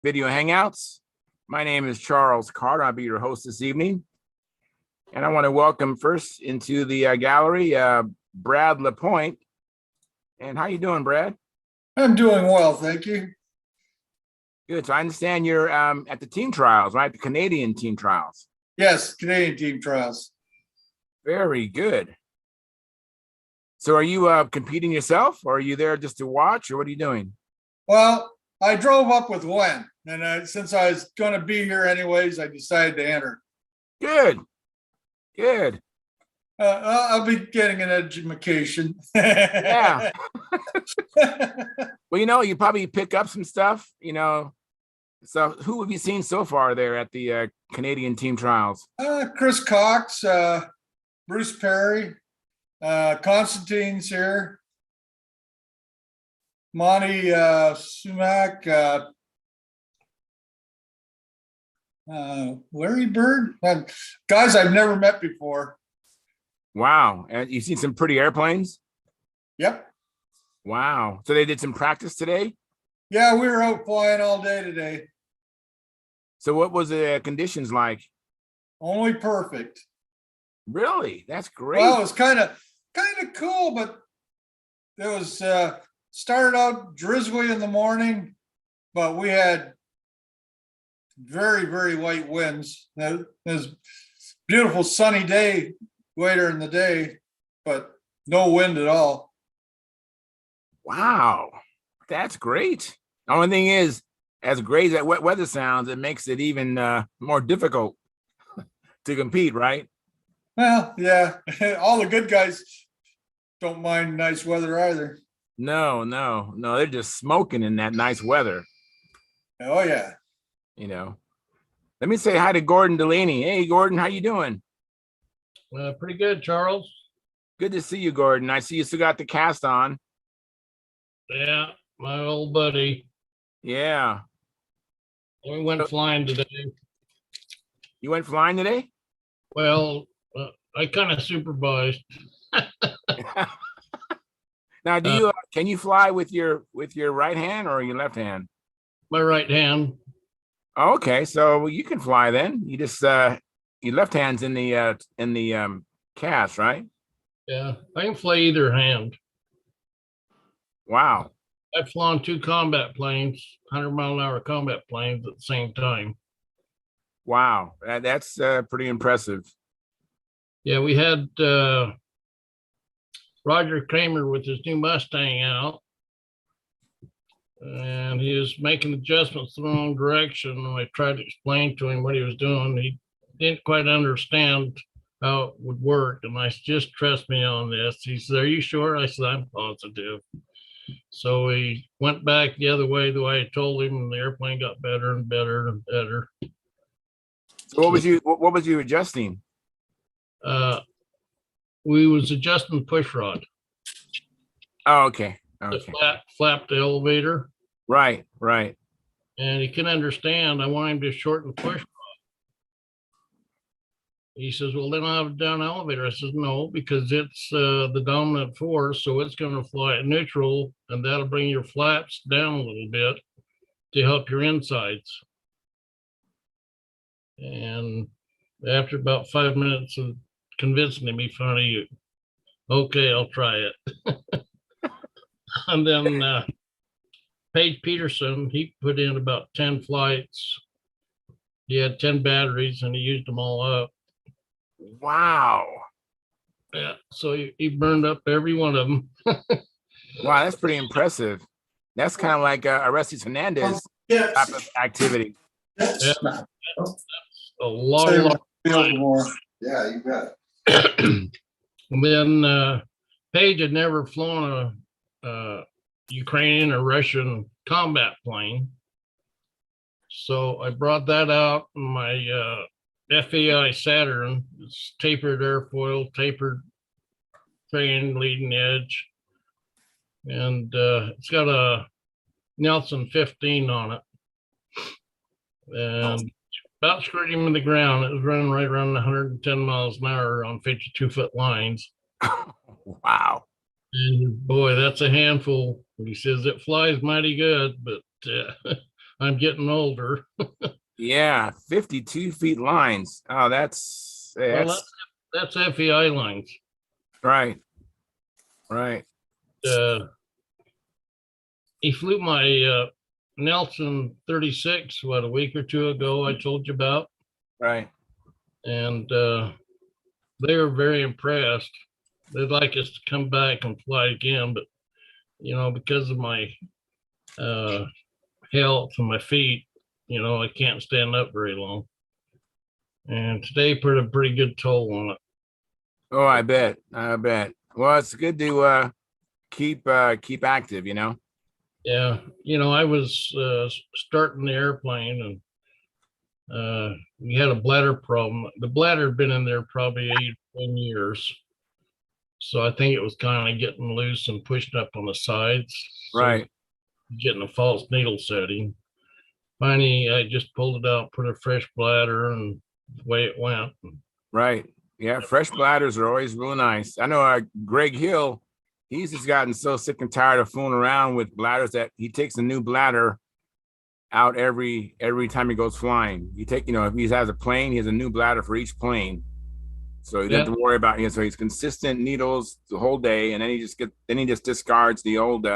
Video Hangouts. My name is Charles Carter. I'll be your host this evening. And I want to welcome first into the gallery, Brad Lapointe. And how you doing, Brad? I'm doing well, thank you. Good. So I understand you're at the team trials, right? The Canadian team trials. Yes, Canadian team trials. Very good. So are you competing yourself, or are you there just to watch, or what are you doing? Well, I drove up with Gwen, and since I was going to be here anyways, I decided to enter. Good. Good. I'll be getting an education. Yeah. Well, you probably pick up some stuff, So who have you seen so far there at the Canadian team trials? Chris Cox, Bruce Perry, Constantine's here, Monty Sumac, Larry Bird, guys I've never met before. Wow. And you've seen some pretty airplanes? Yep. Wow. So they did some practice today? Yeah, we were out flying all day today. So what was the conditions like? Only perfect. Really? That's great. Well, it was kind of cool, but it was started out drizzly in the morning, but we had very, very light winds. It was a beautiful sunny day later in the day, but no wind at all. Wow. That's great. The only thing is, as great as that wet weather sounds, it makes it even more difficult to compete, right? Well, yeah, all the good guys don't mind nice weather either. No, they're just smoking in that nice weather. Oh yeah. Let me say hi to Gordon Delaney. Hey, Gordon, how you doing? Pretty good, Charles. Good to see you, Gordon. I see you still got the cast on. Yeah, my old buddy. Yeah. We went flying today. You went flying today? Well, I kind of supervised. Now, can you fly with your right hand or your left hand? My right hand. Oh, okay, so you can fly then. You just your left hand's in the cast, right? Yeah, I can fly either hand. Wow. I've flown 2 combat planes, 100-mile-an-hour combat planes at the same time. Wow, that's pretty impressive. Yeah, we had Roger Kramer with his new Mustang out, and he was making adjustments the wrong direction. And I tried to explain to him what he was doing. He didn't quite understand how it would work. And I said, just trust me on this. He said, are you sure? I said, I'm positive. So he went back the other way the way I told him, and the airplane got better and better and better. So what was you adjusting? We was adjusting the push rod. Oh, okay. The flap the elevator. Right. And he can understand. I want him to shorten the push rod. He says, well, then I'll have a down elevator. I says, no, because it's the dominant force, so it's going to fly at neutral, and that'll bring your flaps down a little bit to help your insides. And after about 5 minutes of convincing him, he finally, okay, I'll try it. And then Paige Peterson, he put in about 10 flights. He had 10 batteries, and he used them all up. Wow. Yeah, so he burned up every one of them. Wow, that's pretty impressive. That's kind of like Orestes Hernandez type of activity. Yeah, a lot more. Yeah, you bet. And then Paige had never flown a Ukrainian or Russian combat plane. So I brought that out in my FAI Saturn. It's tapered airfoil, tapered fan leading edge. And it's got a Nelson 15 on it. And about screwed him in the ground. It was running right around 110 miles an hour on 52-foot lines. Wow. And boy, that's a handful. He says it flies mighty good, but I'm getting older. Yeah, 52 feet lines. Oh, Well, that's that's FEI lines. right. Right. Uh, he flew my Nelson 36, what, a week or two ago, I told you about. Right. And they were very impressed. They'd like us to come back and fly again, but because of my health and my feet, I can't stand up very long. And today put a pretty good toll on it. Oh, I bet. I bet. Well, it's good to keep active, Yeah, I was starting the airplane and we had a bladder problem. The bladder had been in there probably 8 or 10 years. So I think it was kind of getting loose and pushing up on the sides. So Right. getting a false needle setting. Finally, I just pulled it out, put a fresh bladder, and away it went. Right. Yeah, fresh bladders are always real nice. I know Greg Hill, he's just gotten so sick and tired of fooling around with bladders that he takes a new bladder out every time he goes flying. If he has a plane, he has a new bladder for each plane. So he doesn't have to worry about it. So he's consistent needles the whole day, and then he just discards the old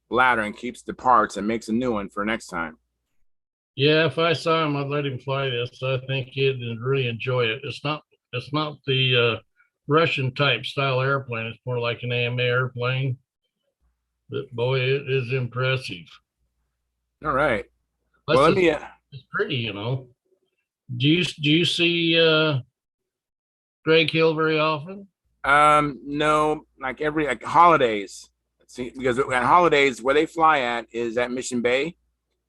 bladder and keeps the parts and makes a new one for next time. Yeah, if I saw him, I'd let him fly this. I think he'd really enjoy it. It's not the Russian type style airplane. It's more like an AMA airplane. But boy, it is impressive. All right. Plus Well, let me. it's pretty, Do you see Greg Hill very often? No, like holidays. See, because at holidays where they fly at is at Mission Bay,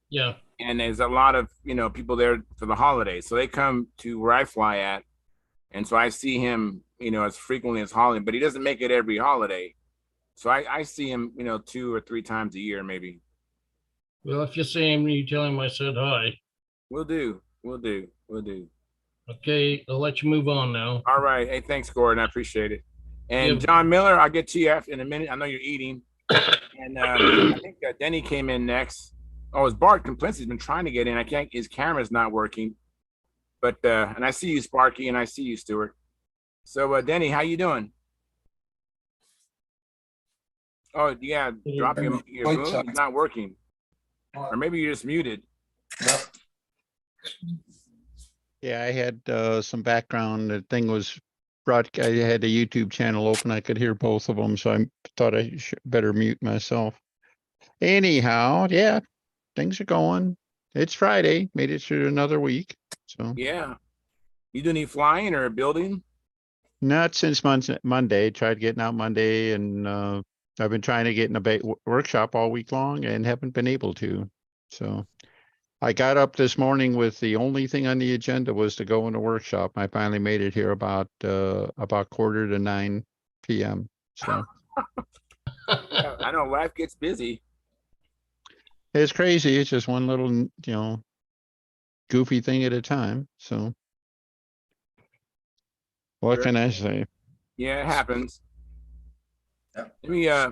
Yeah. and there's a lot of people there for the holidays, so they come to where I fly at, and so I see him as frequently as holiday, but he doesn't make it every holiday, so I see him 2 or 3 times a year maybe. Well, if you see him, you tell him I said hi. We'll do. Okay, I'll let you move on now. All right. Hey, thanks, Gordon. I appreciate it. And Yeah. John Miller, I'll get to you in a minute. I know you're eating. And I think Denny came in next. Oh, it's Bart Complaints. He's been trying to get in. I can't. His camera's not working. But and I see you, Sparky, and I see you, Stuart. So Denny, how you doing? Oh yeah, drop your phone. It's not working, or maybe you're just muted. Yeah, I had some background. The thing was I had a YouTube channel open. I could hear both of them, so I thought I better mute myself. Anyhow, yeah, things are going. It's Friday. Made it through another week. So yeah, you do any flying or building? Not since Monday. Tried getting out Monday, and I've been trying to get in a workshop all week long and haven't been able to. So I got up this morning with the only thing on the agenda was to go in a workshop. I finally made it here about 8:45 p.m. So I know life gets busy. it's crazy. It's just one little, goofy thing at a time. So what can I say? Yeah, it happens. Yeah.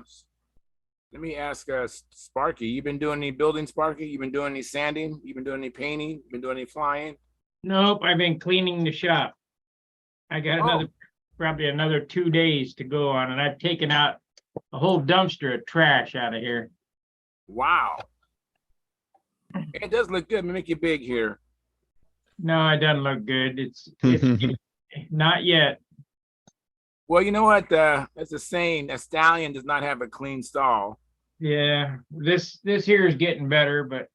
Let me ask Sparky. You been doing any building, Sparky? You been doing any sanding? You been doing any painting? You been doing any flying? Nope, I've been cleaning the shop. I got probably another 2 days to go on, and I've taken out a whole dumpster of trash out of here. Wow. It does look good. Make it big here. No, it doesn't look good. It's not yet. Well, you know what? That's a saying. A stallion does not have a clean stall. Yeah, this here is getting better, but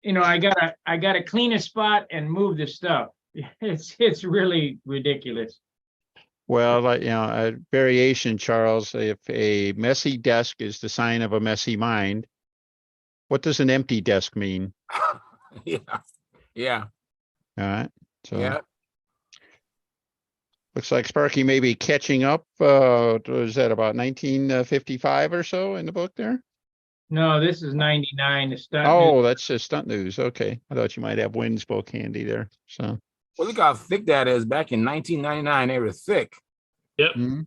I gotta clean a spot and move the stuff. It's really ridiculous. Well, a variation, Charles. If a messy desk is the sign of a messy mind, what does an empty desk mean? Yeah. All right. So yeah. Looks like Sparky may be catching up. Was that about 1955 or so in the book there? No, this is 99. The stunt. Oh, that's just Stunt News. Okay. I thought you might have Wynn's book handy there. So. Well, look how thick that is. Back in 1999, they were thick. Yep. Mm-hmm.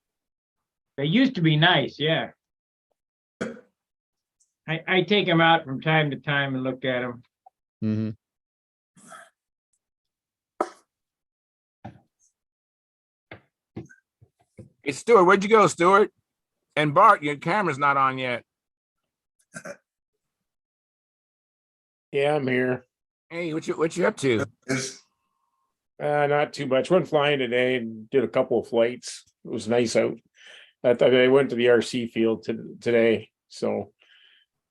They used to be nice, yeah. I take them out from time to time and look at them. Mhm. Hey, Stuart, where'd you go, Stuart? And Bart, your camera's not on yet. Yeah, I'm here. Hey, what you up to? Is- Not too much. Went flying today and did a couple of flights. It was nice out. I went to the RC field today. So,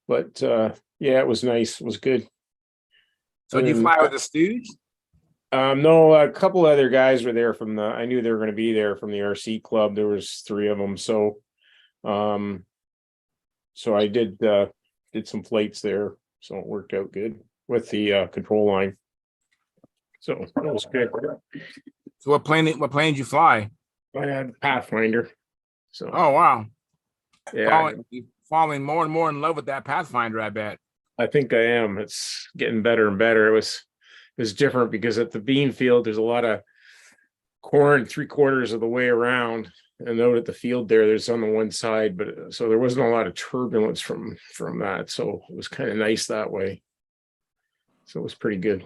but yeah, it was nice. It was good. So did you fly with the Stooge? No, a couple other guys were there from I knew they were going to be there from the RC club. There was 3 of them. So, so I did some flights there. So it worked out good with the control line. So that was good. So what plane did you fly? I had Pathfinder. So Oh wow. yeah, Falling more and more in love with that Pathfinder, I bet. I think I am. It's getting better and better. It was different because at the bean field there's a lot of corn 3/4 of the way around, and out at the field there's on the one side, but so there wasn't a lot of turbulence from that. So it was kind of nice that way. So it was pretty good.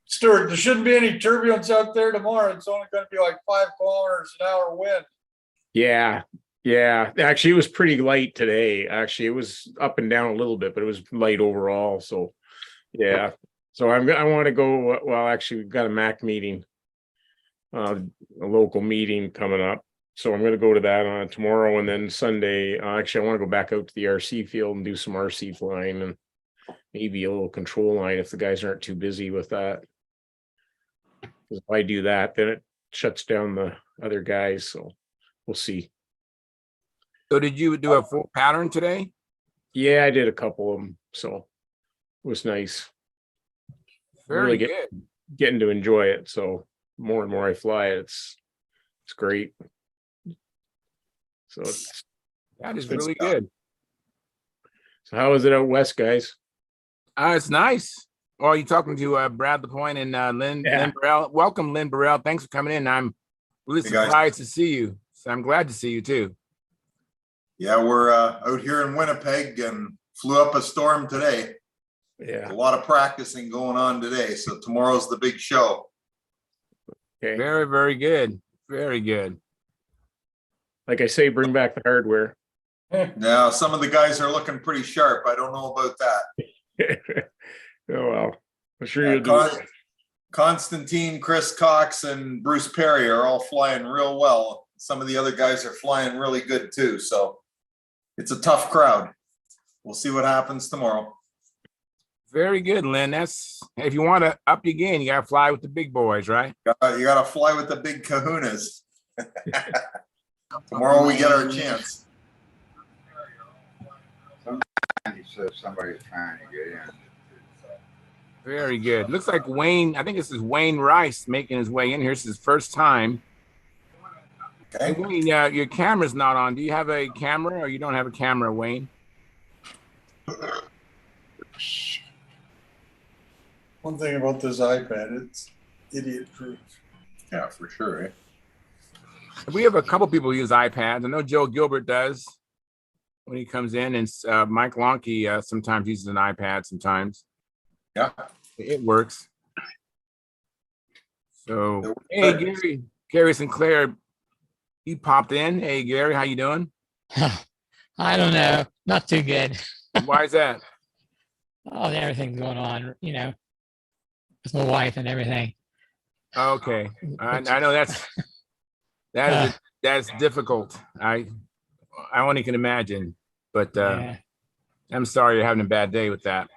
Stuart, there shouldn't be any turbulence out there tomorrow. It's only gonna be like 5 kilometers an hour wind. Yeah. Yeah. Actually, it was pretty light today. Actually, it was up and down a little bit, but it was light overall. So yeah. So I want to go. Well, actually, we've got a MAC meeting, a local meeting coming up. So I'm going to go to that on tomorrow, and then Sunday. Actually, I want to go back out to the RC field and do some RC flying and maybe a little control line if the guys aren't too busy with that. Because if I do that, then it shuts down the other guys. So we'll see. So did you do a full pattern today? Yeah, I did a couple of them. So it was nice. Very Really good. getting to enjoy it. So more and more I fly, it's great. So That is Good really stuff. good. so how is it out west, guys? It's nice. Well, you're talking to Brad Lapointe and Lynn Yeah. Burrell. Welcome, Lynn Burrell. Thanks for coming in. I'm really Hey, guys. surprised to see you. So I'm glad to see you too. Yeah, we're out here in Winnipeg and flew up a storm today. Yeah. A lot of practicing going on today. So tomorrow's the big show. Okay. Very, very good. Very good. Like I say, bring back the hardware. Now, some of the guys are looking pretty sharp. I don't know about that. Oh well. I'm sure you'll do Con- it. Constantine, Chris Cox, and Bruce Perry are all flying real well. Some of the other guys are flying really good too. So it's a tough crowd. We'll see what happens tomorrow. Very good, Lynn. That's if you want to up your game, you gotta fly with the big boys, right? You got to fly with the big kahunas. Tomorrow we get our chance. He says somebody's trying to get in. Very good. Looks like Wayne, I think this is Wayne Rice making his way in here. It's his first time. Hey, Okay. Wayne, your camera's not on. Do you have a camera or you don't have a camera, Wayne? One thing about this iPad, it's idiot proof. Yeah, for sure. Eh? We have a couple people who use iPads. I know Joe Gilbert does when he comes in, and Mike Lonke sometimes uses an iPad sometimes. Yeah. It works. So, It works hey, good. Gary Sinclair, you popped in. Hey, Gary, how you doing? I don't know. Not too good. Why is that? Oh, everything's going on, with my wife and everything. Okay, I know that's difficult. I only can imagine, but Yeah. I'm sorry you're having a bad day with that.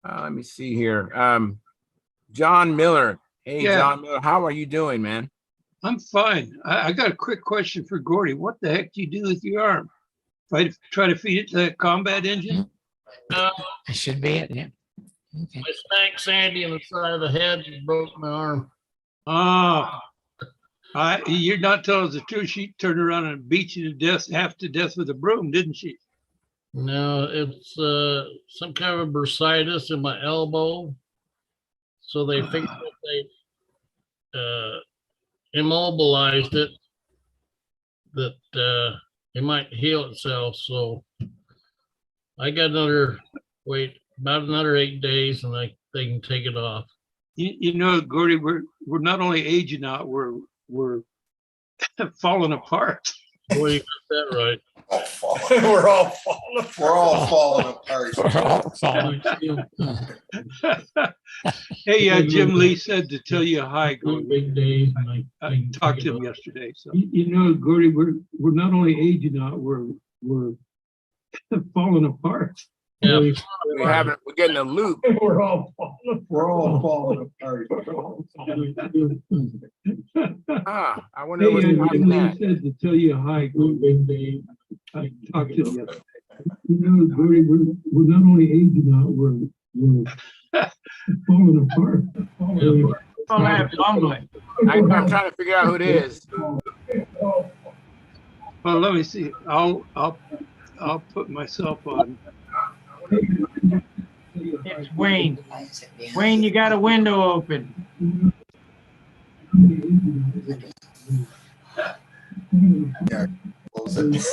Let me see here. John Miller. Hey, Yeah. John Miller, how are you doing, man? I'm fine. I got a quick question for Gordy. What the heck do you do with your arm? Try to feed it to the combat engine? Uh, That should be it. Yeah. Okay. I smacked Sandy in the side of the head and broke my arm. Oh, you're not telling us the truth. She turned around and beat you to death, half to death with a broom, didn't she? No, it's some kind of bursitis in my elbow. So they figured if they immobilized it, that it might heal itself. So I got another, about another 8 days and they can take it off. You know, Gordy, we're not only aging out, we're falling apart. Boy, you got that right. We're all falling apart. Solid. Hey, Jim Lee said to tell you hi, Gordy. Big days. And I talked to him yesterday, so. You know, Gordy, we're not only aging out, we're falling apart. Yeah. We're getting a loop. We're all falling apart. I wonder Hey, what's Jim behind Lee that. said to tell you hi, Gordy. I talked to him yesterday. You know, Gordy, we're not only aging out, we're falling apart. All that fumbling. I'm trying to figure out who it is. Well, let me see. I'll put myself on. It's Wayne. Wayne, you got a window open. Close it.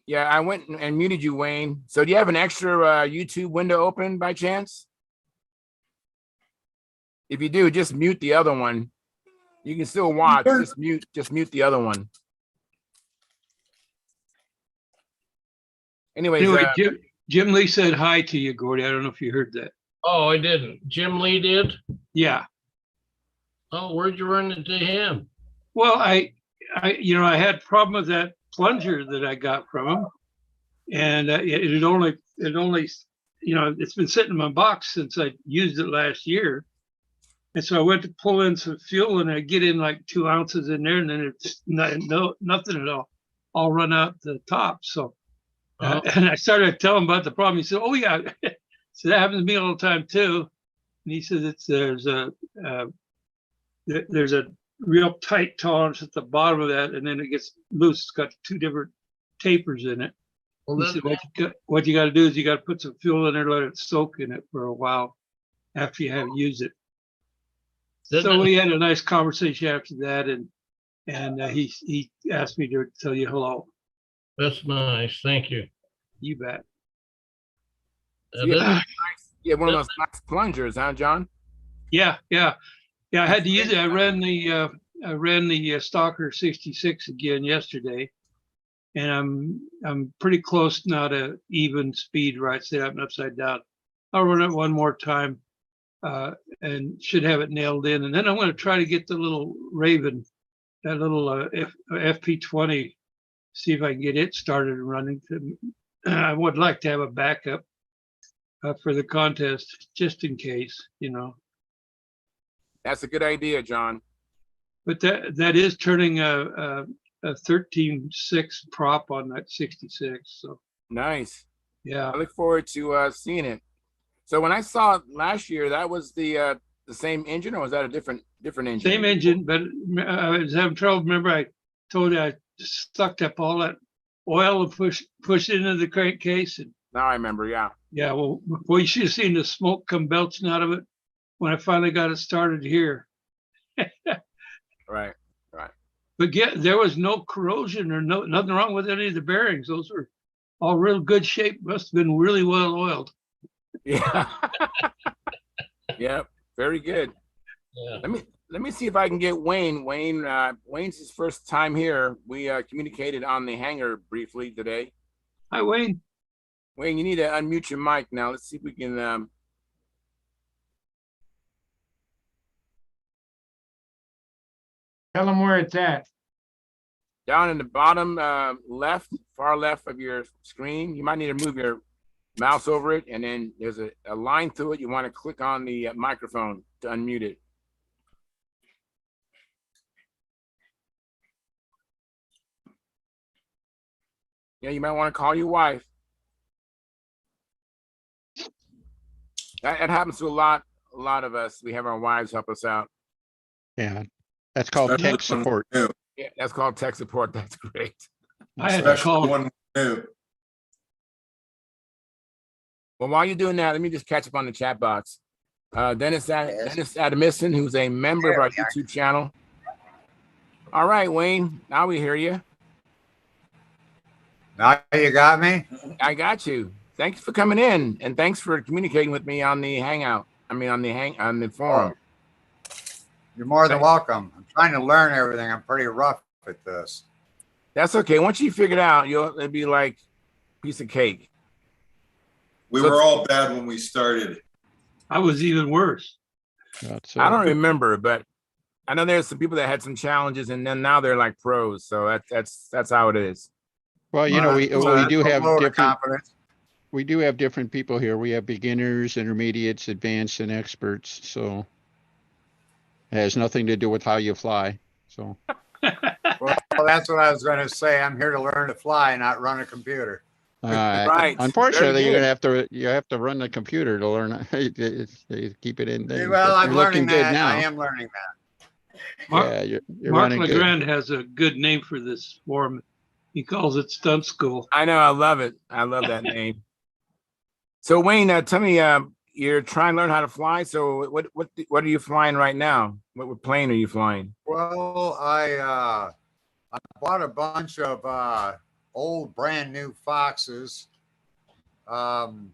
Yeah, I went and muted you, Wayne. So do you have an extra YouTube window open by chance? If you do, just mute the other one. You can still watch, just mute the other one. Anyways, Anyway, Jim Lee said hi to you, Gordy. I don't know if you heard that. Oh, I didn't. Jim Lee did? Yeah. Oh, where'd you run into him? Well, I had a problem with that plunger that I got from him, and it only, it's been sitting in my box since I used it last year, and so I went to pull in some fuel, and I get in like 2 ounces in there, and then it's nothing at all run out the top. So, and I started telling him about the problem. He said, "Oh yeah," so that happens to me all the time too. And he said there's a real tight tolerance at the bottom of that, and then it gets loose. It's got 2 different tapers in it. Well, He said, what you got to do is you got to put some fuel in there, let it soak in it for a while after you have used it. So we had a nice conversation after that, and he asked me to tell you hello. That's nice. Thank you. You bet. yeah, one of those nice plungers, huh, John? Yeah. I had to use it. I ran the Stalker 66 again yesterday, and I'm pretty close now to even speed, right side up and upside down. I'll run it one more time, and should have it nailed in. And then I'm going to try to get the little Raven, that little FP20, see if I can get it started and running. I would like to have a backup for the contest, just in case, That's a good idea, John. But that is turning a 13.6 prop on that 66. So Nice. yeah, I look forward to seeing it. So when I saw it last year, that was the same engine, or was that a different engine? same engine, but I was having trouble. Remember, I told you I sucked up all that oil and pushed it into the crankcase. And Now I remember, yeah. yeah, well, you should have seen the smoke come belching out of it when I finally got it started here. Right. But there was no corrosion or nothing wrong with any of the bearings. Those were all real good shape. Must have been really well oiled. Yeah. Yep. Very good. Yeah. Let me see if I can get Wayne. Wayne's his first time here. We communicated on the hangar briefly today. Hi, Wayne. Wayne, you need to unmute your mic now. Let's see if we can. Tell them where it's at. Down in the bottom left, far left of your screen, you might need to move your mouse over it, and then there's a line through it. You want to click on the microphone to unmute it. Yeah, you might want to call your wife. That happens to a lot of us. We have our wives help us out. Yeah, that's called tech support. Yeah, that's called tech support. That's great. I had to Especially call. when new. Well, while you're doing that, let me just catch up on the chat box. Dennis Adamison, who's a member of our YouTube channel. All right, Wayne, now we hear you. Now you got me? I got you. Thanks for coming in, and thanks for communicating with me on the Hangout. I mean, on the forum. You're more than welcome. I'm trying to learn everything. I'm pretty rough at this. That's okay. Once you figure it out, it'll be like a piece of cake. We So- were all bad when we started. I was even worse. That's I don't remember, but I know there's some people that had some challenges, and then now they're like pros. So that's how it is. Well, you know, we That's do a have load of different, confidence. we do have different people here. We have beginners, intermediates, advanced, and experts. So it has nothing to do with how you fly. So Well, that's what I was going to say. I'm here to learn to fly, not run a computer. Right. Unfortunately, Very you're good. gonna have to run the computer to learn keep it in there. Well, But I'm you're looking learning good that. now. I am learning that. Mark, Yeah, you're Mark running good. Legrand has a good name for this forum. He calls it Stunt School. I know. I love it. I love that name. So Wayne, tell me, you're trying to learn how to fly. So what are you flying right now? What plane are you flying? Well, I bought a bunch of old brand new Foxes. I'm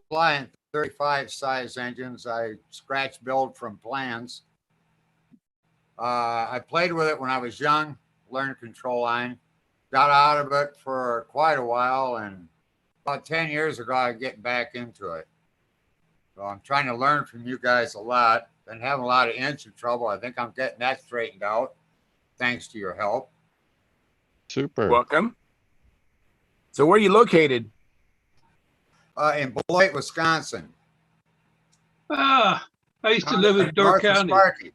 flying 35 size engines. I scratch build from plans. I played with it when I was young, learned control line, got out of it for quite a while, and about 10 years ago, I get back into it. So I'm trying to learn from you guys a lot. Been having a lot of engine trouble. I think I'm getting that straightened out, thanks to your help. Super. Welcome. So where are you located? In Beloit, Wisconsin. Ah, I used to live in Door North of County. Sparky.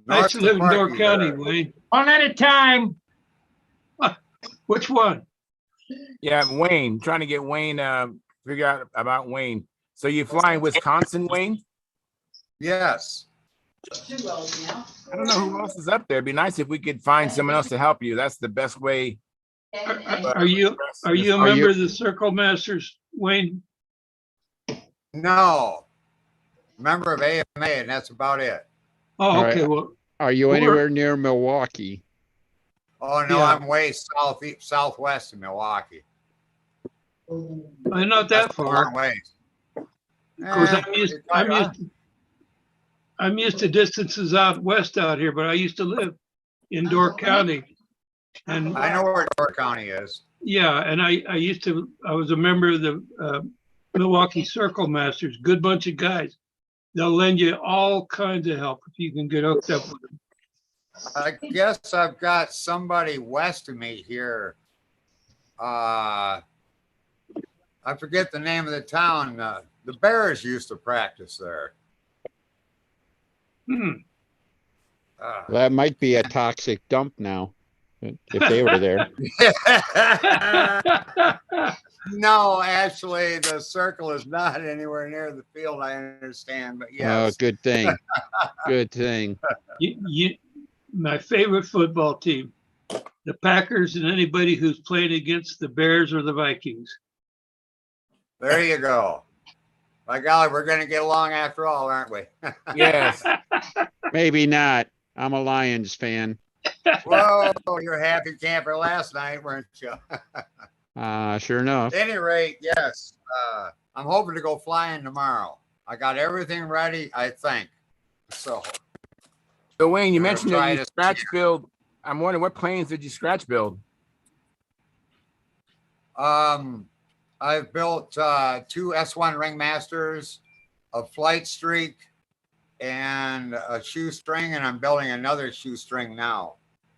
I used to North of live in Door Sparky County, there. Wayne. One at a time. Which one? Yeah, Wayne. Trying to get Wayne. Figure out about Wayne. So you flying Wisconsin, Wayne? Yes. I don't know who else is up there. It'd be nice if we could find someone else to help you. That's the best way. Are you a member of the Circle Masters, Wayne? No. Member of AMA, and that's about it. Oh, All right. okay. Well, Are you Where- anywhere near Milwaukee? Oh no, Yeah. I'm way southwest of Milwaukee. not that That's a far. long ways. Of course, Eh, I'm used to distances out west out here, but I used to live in Door County. And I know where Door County is. yeah, and I was a member of the Milwaukee Circle Masters, good bunch of guys. They'll lend you all kinds of help if you can get hooked up with them. I guess I've got somebody west of me here. I forget the name of the town. The Bears used to practice there. Hmm. That might be a toxic dump now, if they were there. No, actually, the circle is not anywhere near the field, I understand, but Oh, yes. good thing. Good thing. My favorite football team, the Packers, and anybody who's playing against the Bears or the Vikings. There you go. By golly, we're going to get along after all, aren't we? Yes. Maybe not. I'm a Lions fan. Whoa, you're happy camper last night, weren't you? Sure enough. At any rate, yes. I'm hoping to go flying tomorrow. I got everything ready, I think. So Wayne, you We're mentioned that trying you to- scratch build. I'm wondering what planes did you scratch build? I've built 2 S1 Ringmasters, a Flight Streak, and a shoestring, and I'm building another shoestring now.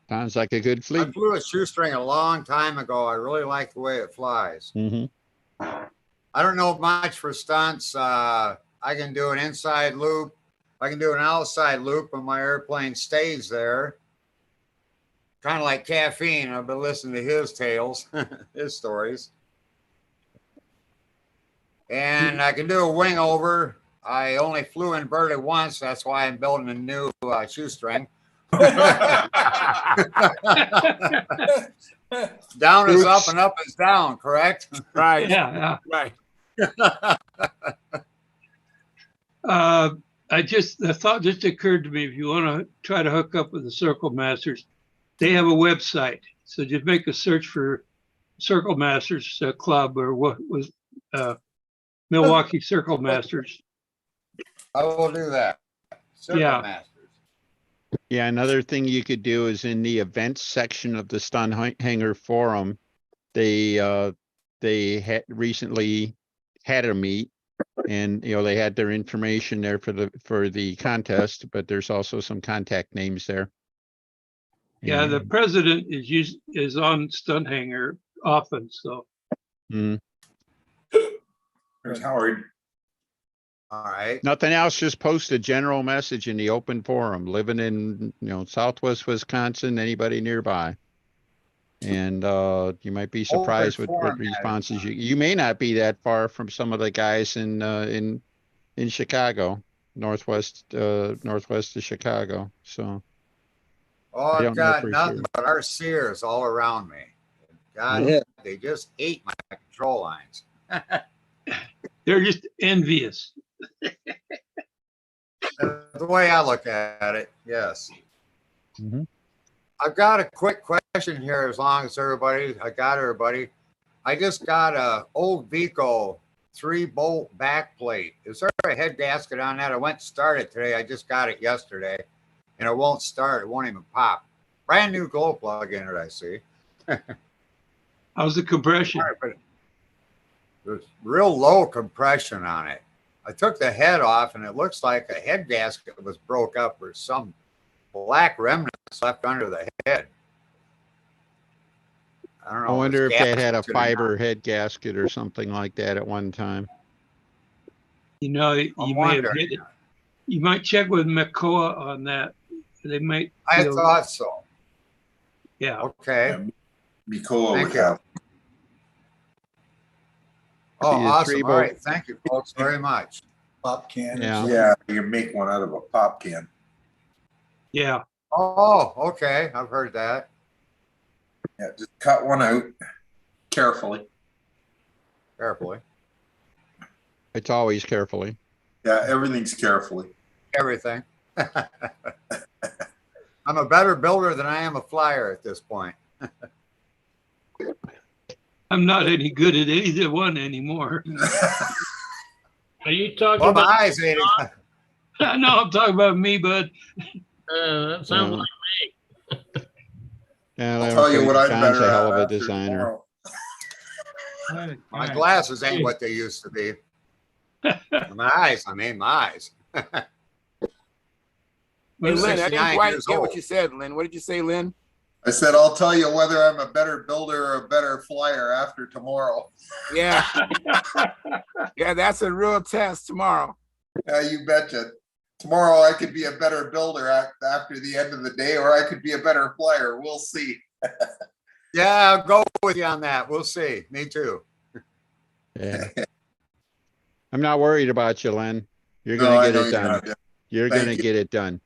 Sounds like a good I fleet. flew a shoestring a long time ago. I really like the way it flies. Hmm. I don't know much for stunts. I can do an inside loop. I can do an outside loop when my airplane stays there. Kind of like Caffeine. I've been listening to his tales, his stories. And I can do a wing over. I only flew inverted once. That's why I'm building a new shoestring. Down is up and up is down, correct? Right. Yeah, Right. the thought just occurred to me, if you want to try to hook up with the Circle Masters, they have a website. So just make a search for Circle Masters Club, or what was Milwaukee Circle Masters. I will do that. Circle Yeah. Masters. Yeah, another thing you could do is in the events section of the Stunthangar forum, they had recently had a meet, and they had their information there for the contest, but there's also some contact names there. Yeah, the And, president is on Stunthangar often, so. There's Howard. All right. nothing else, just post a general message in the open forum, living in, Southwest Wisconsin, anybody nearby. And you might be surprised Open what forum, responses you may not be that far from some of the guys in Chicago, northwest of Chicago. So Oh, I I've don't know got for nothing sure. but our seers all around me. God, Yeah. they just ate my control lines. They're just envious. The way I look at it, yes. Mhm. I've got a quick question here, as long as I got everybody. I just got a old Vico 3-bolt back plate. Is there a head gasket on that? I went to start it today. I just got it yesterday, and it won't start. It won't even pop. Brand new glow plug in it, I see. How's the compression? But there's real low compression on it. I took the head off, and it looks like a head gasket was broke up, or some black remnants left under the head. I don't know. I wonder if it's that had a gasketed or not. fiber head gasket or something like that at one time. You I'm may have wondering. hit it. You might check with McCoa on that. They might. I feel- thought so. Yeah. Okay. Mikoa Thank would you. have. Oh, See, the awesome. 3-bolt. All right. Thank you, folks, very much. Pop can. Yeah. Yeah, you can make one out of a pop can. Yeah. Oh, okay. I've heard that. Yeah, just cut one out carefully. Carefully. It's always carefully. Yeah, everything's carefully. Everything. I'm a better builder than I am a flyer at this point. I'm not any good at either one anymore. Are you talking Well, my about? eyes ain't. No, I'm talking about me, bud. That sounds Yeah. like Yeah, I'll I'm tell you afraid what I'm John's better a hell at of a after designer. tomorrow. My glasses ain't what they used to be. My eyes, my eyes. Hey, I'm Lynn, I didn't 69 quite years get what old. you said, Lynn. What did you say, Lynn? I said, I'll tell you whether I'm a better builder or a better flyer after tomorrow. Yeah. Yeah, that's a real test tomorrow. Yeah, you betcha. Tomorrow I could be a better builder after the end of the day, or I could be a better flyer. We'll see. Yeah, I'll go with you on that. We'll see. Me too. Yeah. I'm not worried about you, Len. You're No, gonna I get know it you're done. not. You're Thank gonna you. get it done.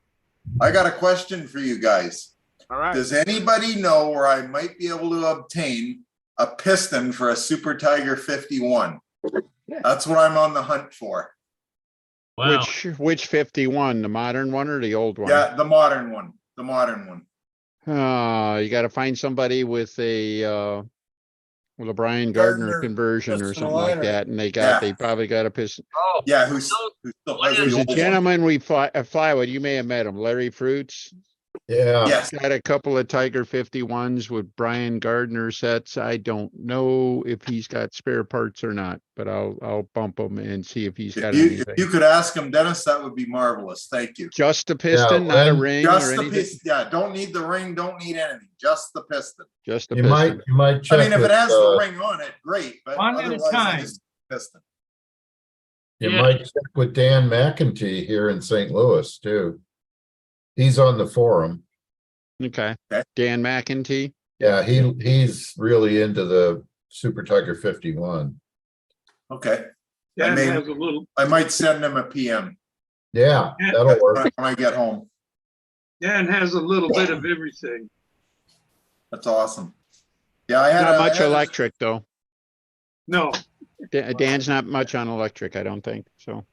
I got a question for you guys. All right. Does anybody know where I might be able to obtain a piston for a Super Tiger 51? That's what I'm on the hunt for. wow. Which 51, the modern one or the old one? Yeah, the modern one. The modern one. You gotta find somebody with a Brian Gardner Gardner conversion or piston something like liner. that, and they Yeah. probably got a piston. Oh, Yeah, who still has There's the a old one. gentleman we fly with, you may have met him, Larry Fruits. Yeah. Yes. Got a couple of Tiger 51s with Brian Gardner sets. I don't know if he's got spare parts or not, but I'll bump him and see if he's got If anything. you could ask him, Dennis, that would be marvelous. Thank you. Just a piston, not a Len, ring or Just the anything? piston. Yeah, don't need the ring, don't need anything. Just the piston. Just a You piston. might I check mean, if with, it has the ring on it, great, but One at a otherwise I time. just piston. you Yeah. might check with Dan McEntee here in St. Louis too. He's on the forum. Okay. Okay. Dan McEntee. Yeah, he's really into the Super Tiger 51. Okay. Dan may- has a little. I might send him a PM Yeah, that'll work. when I get home. Dan has a little bit of everything. That's awesome. Yeah, I had Not a- much I had a- electric, though. No, Dan's not much on electric, I don't think, so.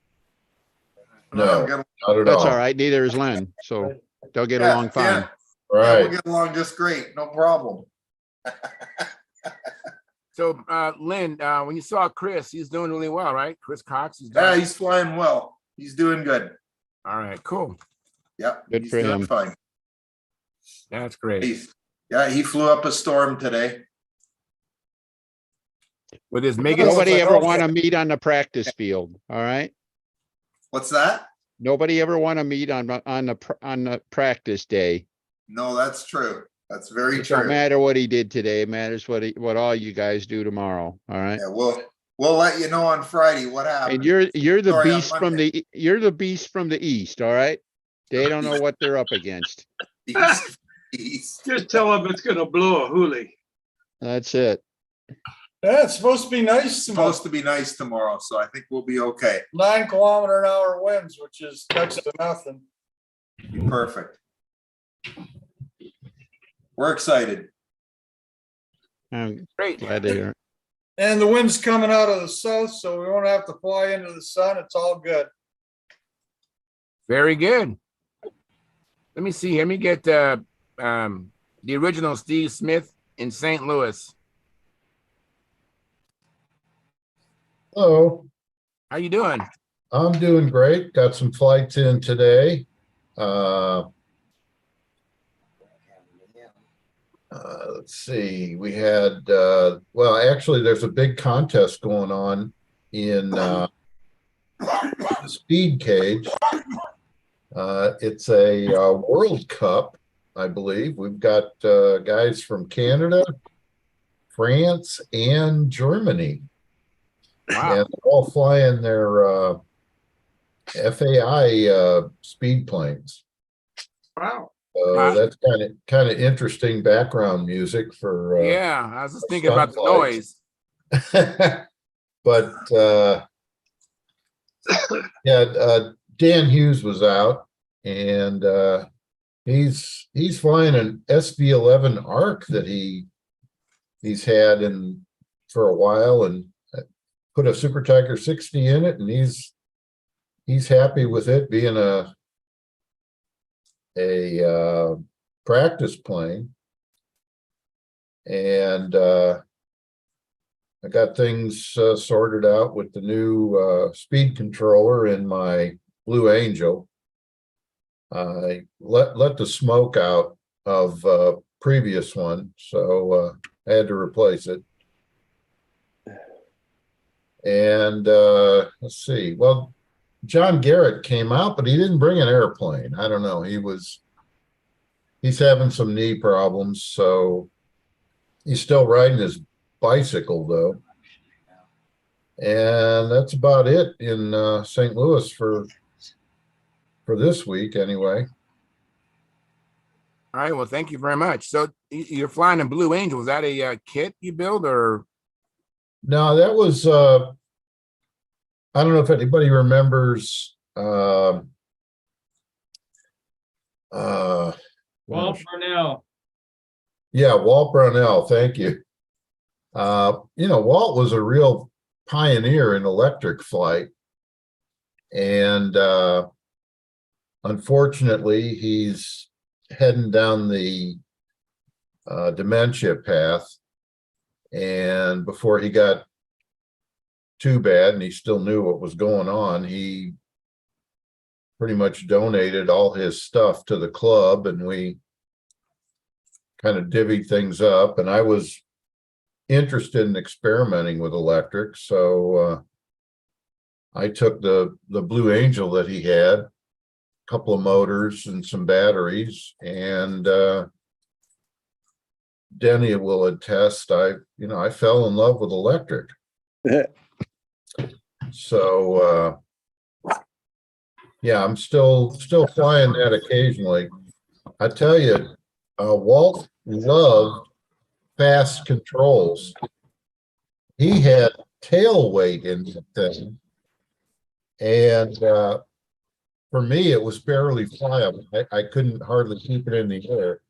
No, get- not at That's all. all right. Neither is Len, so they'll get yeah, along fine. yeah. Yeah, we'll Right. get along just great. No problem. So, Lynn, when you saw Chris, he's doing really well, right? Chris Cox. Yeah, he's flying well. He's doing good. All right, cool. Yep. Good he's for doing him. Fine. That's great. Yeah, he flew up a storm today. With his Megan. Nobody ever want to meet on the practice field, all right? What's that? Nobody ever want to meet on the practice day. No, that's true. That's very It don't true. matter what he did today. It matters what all you guys do tomorrow, all right? Yeah, we'll let you know on Friday what happened. And you're the Sorry, on beast from Monday. you're the beast from the east, all right? They don't know what they're up against. East. Just tell them it's gonna blow a hoolie. That's it. Yeah, it's supposed to be nice tomorrow. Supposed to be nice tomorrow, so I think we'll be okay. 9 km/h winds, which is next to nothing. Perfect. We're excited. I'm Great. glad to hear it. And the wind's coming out of the south, so we won't have to fly into the sun. It's all good. Very good. Let me see. Let me get the original Steve Smith in St. Louis. Hello, How you doing? I'm doing great. Got some flights in today. Let's see, we had, well, actually, there's a big contest going on in the speed cage. It's a World Cup, I believe. We've got guys from Canada, France, and Germany. Wow. And they're all flying their FAI speed planes. Wow. That's kind of interesting background music for Yeah, I was just thinking stunt about the noise. but yeah, Dan Hughes was out, and he's flying an SV11 ARC that he's had in for a while, and put a Super Tiger 60 in it, and he's happy with it being a practice plane. And I got things sorted out with the new speed controller in my Blue Angel. I let the smoke out of previous one, so I had to replace it. And let's see, well, John Garrett came out, but he didn't bring an airplane. I don't know. He's having some knee problems, so he's still riding his bicycle though. And that's about it in St. Louis for this week anyway. All right. Well, thank you very much. So you're flying in Blue Angel. Is that a kit you build or? No, that was I don't know if anybody remembers Walt Burnell. yeah, Walt Brownell, thank you. You know, Walt was a real pioneer in electric flight, and unfortunately he's heading down the dementia path, and before he got too bad and he still knew what was going on, he pretty much donated all his stuff to the club, and we kind of divvied things up, and I was interested in experimenting with electric, so I took the Blue Angel that he had, a couple of motors and some batteries, and Denny will attest, I fell in love with electric. So yeah, I'm still flying that occasionally. I tell you, Walt loved fast controls. He had tail weight in the thing, and for me, it was barely flyable. I couldn't hardly keep it in the air.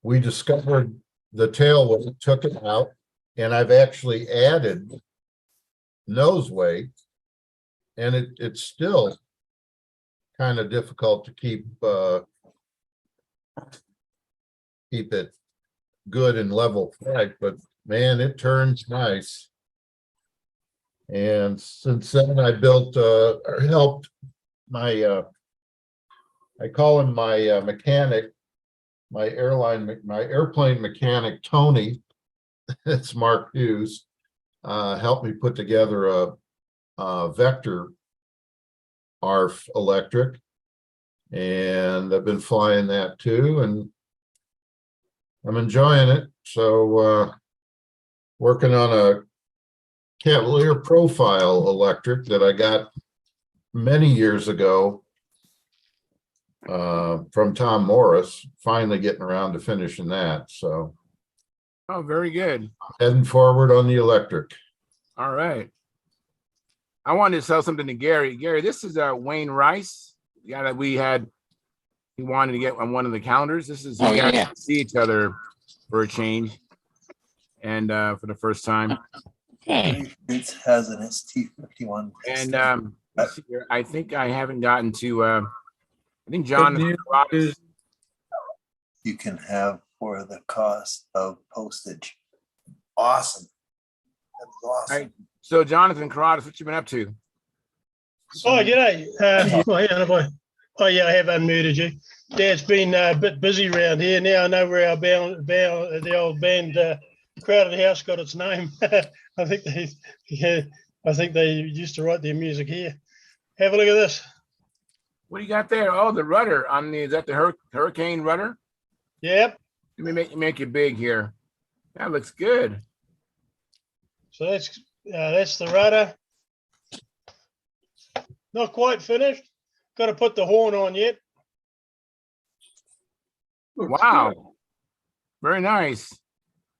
We discovered the tail weight, took it out, and I've actually added nose weight, and it's still kind of difficult to keep keep it good and level flight, but man, it turns nice. And since then I built, or helped my, I call him my mechanic, my airplane mechanic, Tony. It's Mark Hughes, helped me put together a Vector ARF electric. And I've been flying that too, and I'm enjoying it. So working on a Cavalier profile electric that I got many years ago from Tom Morris, finally getting around to finishing that. So Oh, very good. heading forward on the electric. All right. I wanted to sell something to Gary. Gary, this is Wayne Rice. The guy that we had, he wanted to get on one of the calendars. This is, Oh, you guys yeah. see each other for a change. And for the first time. Okay. It has an ST51. And let's see here. I think I haven't gotten to, I think Jonathan you can have for the cost of postage. Awesome. That's awesome. Right. So Jonathan Carradas, what you been up to? Oh, g'day. Oh, yeah, I have unmuted you. Yeah, it's been a bit busy around here. Now I know where the old band Crowded House got its name. I think they used to write their music here. Have a look at this. What do you got there? Oh, the rudder on the, is that the hurricane rudder? Yep. Let me make it big here. That looks good. So that's the rudder. Not quite finished. Got to put the horn on yet. Wow. Very nice.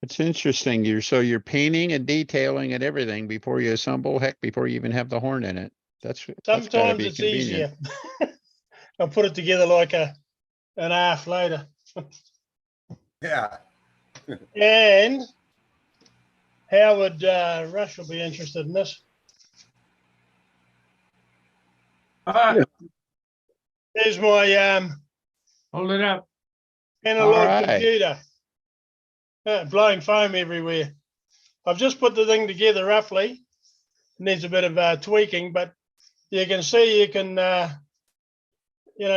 It's interesting. You're painting and detailing and everything before you assemble, heck, before you even have the horn in it. That's gotta Sometimes be it's convenient. easier. I'll put it together like an half later. Yeah. And Howard Rush will be interested in this. There's my Hold it up. analog Alright. computer. Blowing foam everywhere. I've just put the thing together roughly. Needs a bit of tweaking, but you can see you can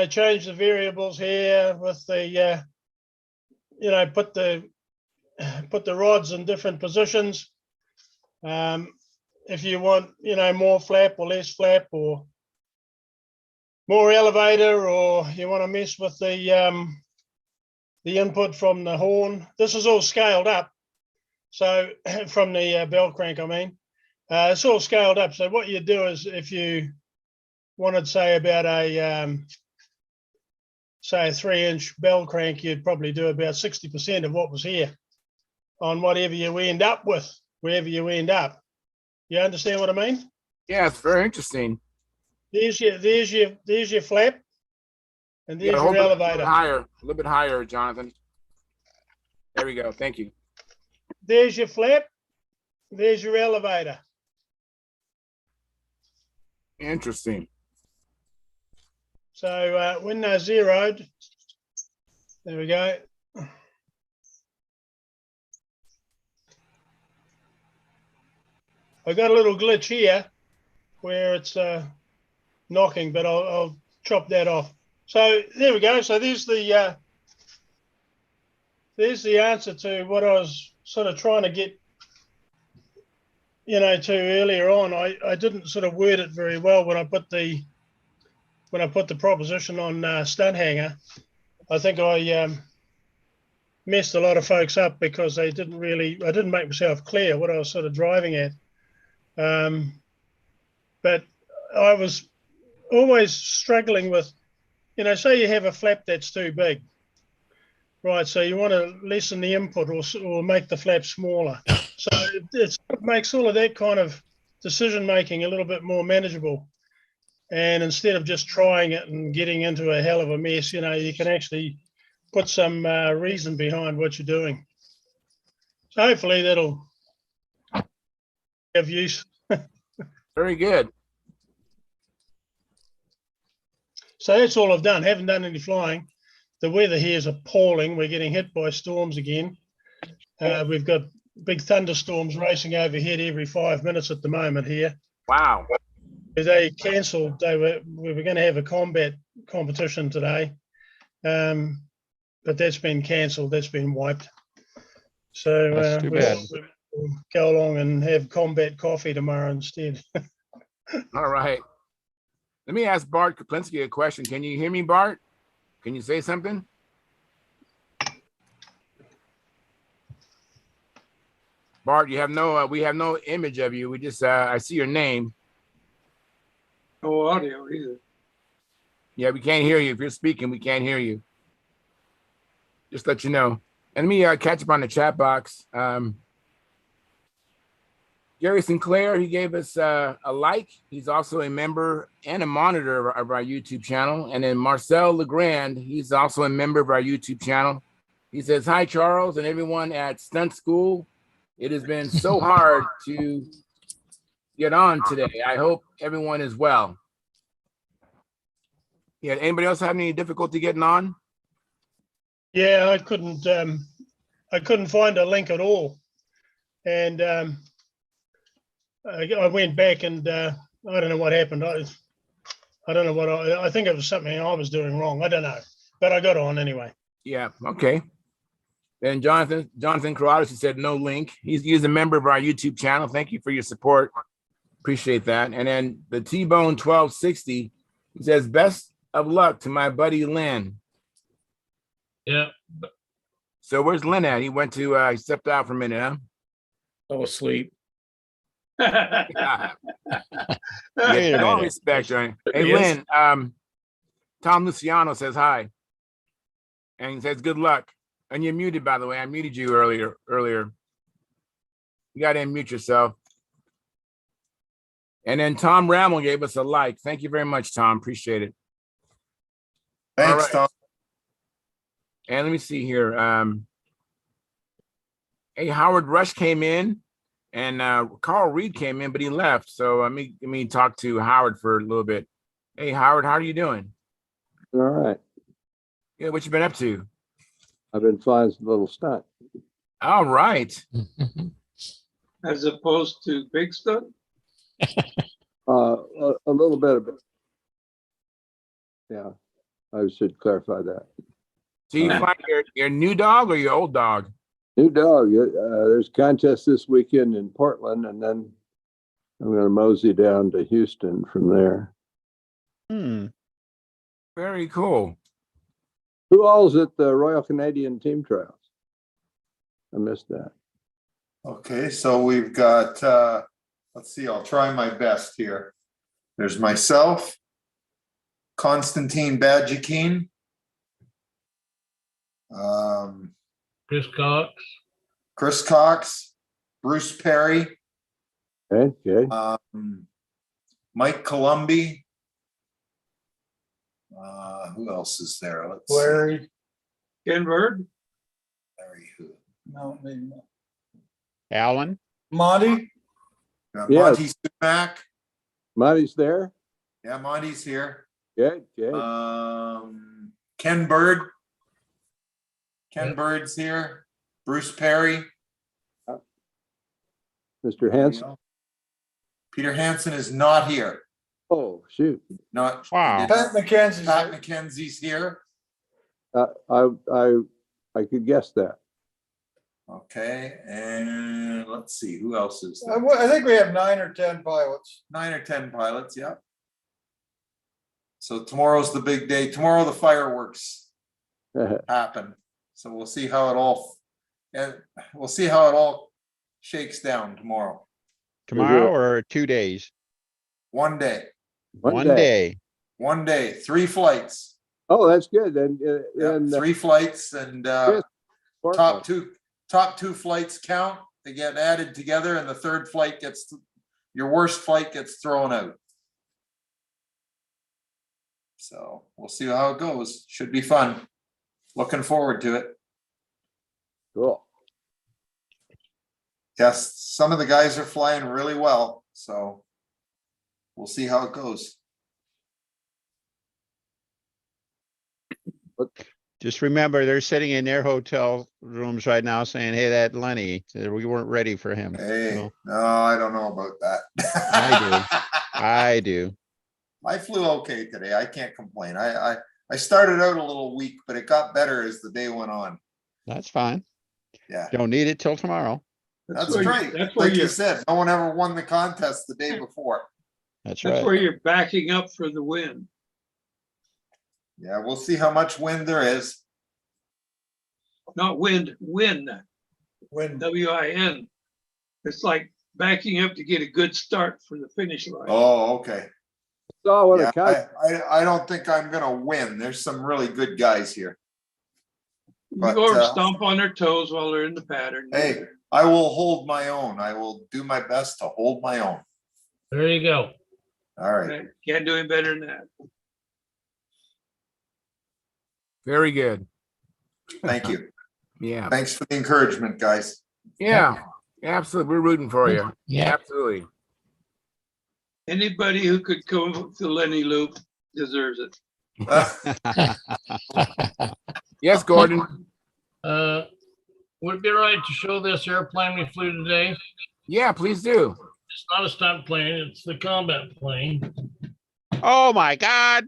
change the variables here with the put the rods in different positions. If you want more flap or less flap, or more elevator, or you want to mess with the input from the horn. This is all scaled up. So from the bell crank, I mean, it's all scaled up. So what you do is, if you wanted, say, about a 3-inch bell crank, you'd probably do about 60% of what was here on whatever you end up with, wherever you end up. You understand what I mean? Yeah, it's very interesting. There's your flap, and You there's gotta hold your it elevator. a little bit higher, Jonathan. There we go. Thank you. There's your flap. There's your elevator. Interesting. So when they're zeroed, there we go. I got a little glitch here where it's knocking, but I'll chop that off. So there we go. So there's the answer to what I was sort of trying to get to earlier on. I didn't sort of word it very well when I put the proposition on Stunthangar. I think I messed a lot of folks up because I didn't make myself clear what I was sort of driving at. But I was always struggling with, say you have a flap that's too big, right? So you want to lessen the input or make the flap smaller. So it makes all of that kind of decision making a little bit more manageable. And instead of just trying it and getting into a hell of a mess, you can actually put some reason behind what you're doing. So hopefully that'll have use. Very good. So that's all I've done. Haven't done any flying. the weather here is appalling. We're getting hit by storms again. We've got big thunderstorms racing overhead every 5 minutes at the moment here. Wow. They cancelled. We were going to have a combat competition today, but that's been cancelled. That's been wiped. So That's too bad. we'll go along and have combat coffee tomorrow instead. All right. Let me ask Bart Kaplinski a question. Can you hear me, Bart? Can you say something? Bart, you have no, we have no image of you. We just, I see your name. No audio either. Yeah, we can't hear you. If you're speaking, we can't hear you. Just let you know. And let me catch up on the chat box. Gary Sinclair, he gave us a like. He's also a member and a monitor of our YouTube channel. And then Marcel Legrand, he's also a member of our YouTube channel. He says, hi, Charles, and everyone at Stunt School. It has been so hard to get on today. I hope everyone is well. Yeah, anybody else have any difficulty getting on? Yeah, I couldn't find a link at all, and I went back and I don't know what happened. I don't know what I think it was something I was doing wrong. I don't know, but I got on anyway. Yeah, okay. Then Jonathan Corrales, he said no link. He's a member of our YouTube channel. Thank you for your support. Appreciate that. And then the T-Bone 1260, he says, best of luck to my buddy Lynn. Yeah. So where's Lynn at? He went to he stepped out for a minute, huh? Fell asleep. Yeah, Wait a no minute. respect, Johnny. Hey, Yes. Lynn, Tom Luciano says hi. And he says good luck. And you're muted, by the way. I muted you earlier. You got to unmute yourself. And then Tom Rammel gave us a like. Thank you very much, Tom. Appreciate it. Thanks, right. Tom. And let me see here. Hey, Howard Rush came in, and Carl Reed came in, but he left. So let me talk to Howard for a little bit. Hey, Howard, how are you doing? All right. Yeah, what you been up to? I've been flying some little stunt. All right. As opposed to big stuff. A little bit of it. Yeah, I should clarify that. So you find your new dog or your old dog? New dog. There's a contest this weekend in Portland, and then I'm going to mosey down to Houston from there. Very cool. Who all's at the Royal Canadian Team Trials? I missed that. Okay, so we've got, let's see, I'll try my best here. There's myself, Konstantin Badjakine, Chris Cox. Bruce Perry, Okay. Mike Columbi. Who else is there? Let's see. Larry, Ken Bird. Larry who? no, maybe not. Alan? Monty, Yes. Monty Sumac. Monty's there. Yeah, Monty's here. Good. Good. Ken Bird. Ken Yep. Bird's here. Bruce Perry. Mr. Hanson. Peter Hansen is not here. Oh, shoot. Not. Wow. Pat McKenzie's Pat here. McKenzie's here. I could guess that. Okay, and let's see, who else is there? I think we have 9 or 10 pilots. 9 or 10 pilots, yeah. So tomorrow's the big day. Tomorrow the fireworks happen. So we'll see how it all, and we'll see how it all shakes down tomorrow. Tomorrow or 2 days? One day, One day. 1 day, 3 flights. Oh, that's good. And Yeah, 3 flights, and top two flights count. They get added together, and the third flight gets, your worst flight gets thrown out. So we'll see how it goes. Should be fun. Looking forward to it. Cool. Yes, some of the guys are flying really well, so we'll see how it goes. Just remember, they're sitting in their hotel rooms right now saying, hey, that Lenny, we weren't ready for him. Hey, So, no, I don't know about that. I do. I flew okay today. I can't complain. I started out a little weak, but it got better as the day went on. That's fine. Yeah, Don't need it till tomorrow. that's where you- right. that's where Like you you- said, no one ever won the contest the day before. That's That's right. where you're backing up for the win. Yeah, we'll see how much wind there is. Not win, win, When, W-I-N. It's like backing up to get a good start for the finish line. Oh, okay. Saw what Yeah, a con- I don't think I'm gonna win. There's some really good guys here. You but, go and stomp on their toes while they're in the pattern. Hey, I will hold my own. I will do my best to hold my own. There you go. All right. Right, can't do any better than that. Very good. Thank you. Yeah. Thanks for the encouragement, guys. Yeah. Absolutely. We're rooting for you. Yeah. Absolutely. Anybody who could come up with the Lenny loop deserves it. Yes, Gordon. Would it be right to show this airplane we flew today? Yeah, please do. It's not a stunt plane, it's the combat plane. Oh my God.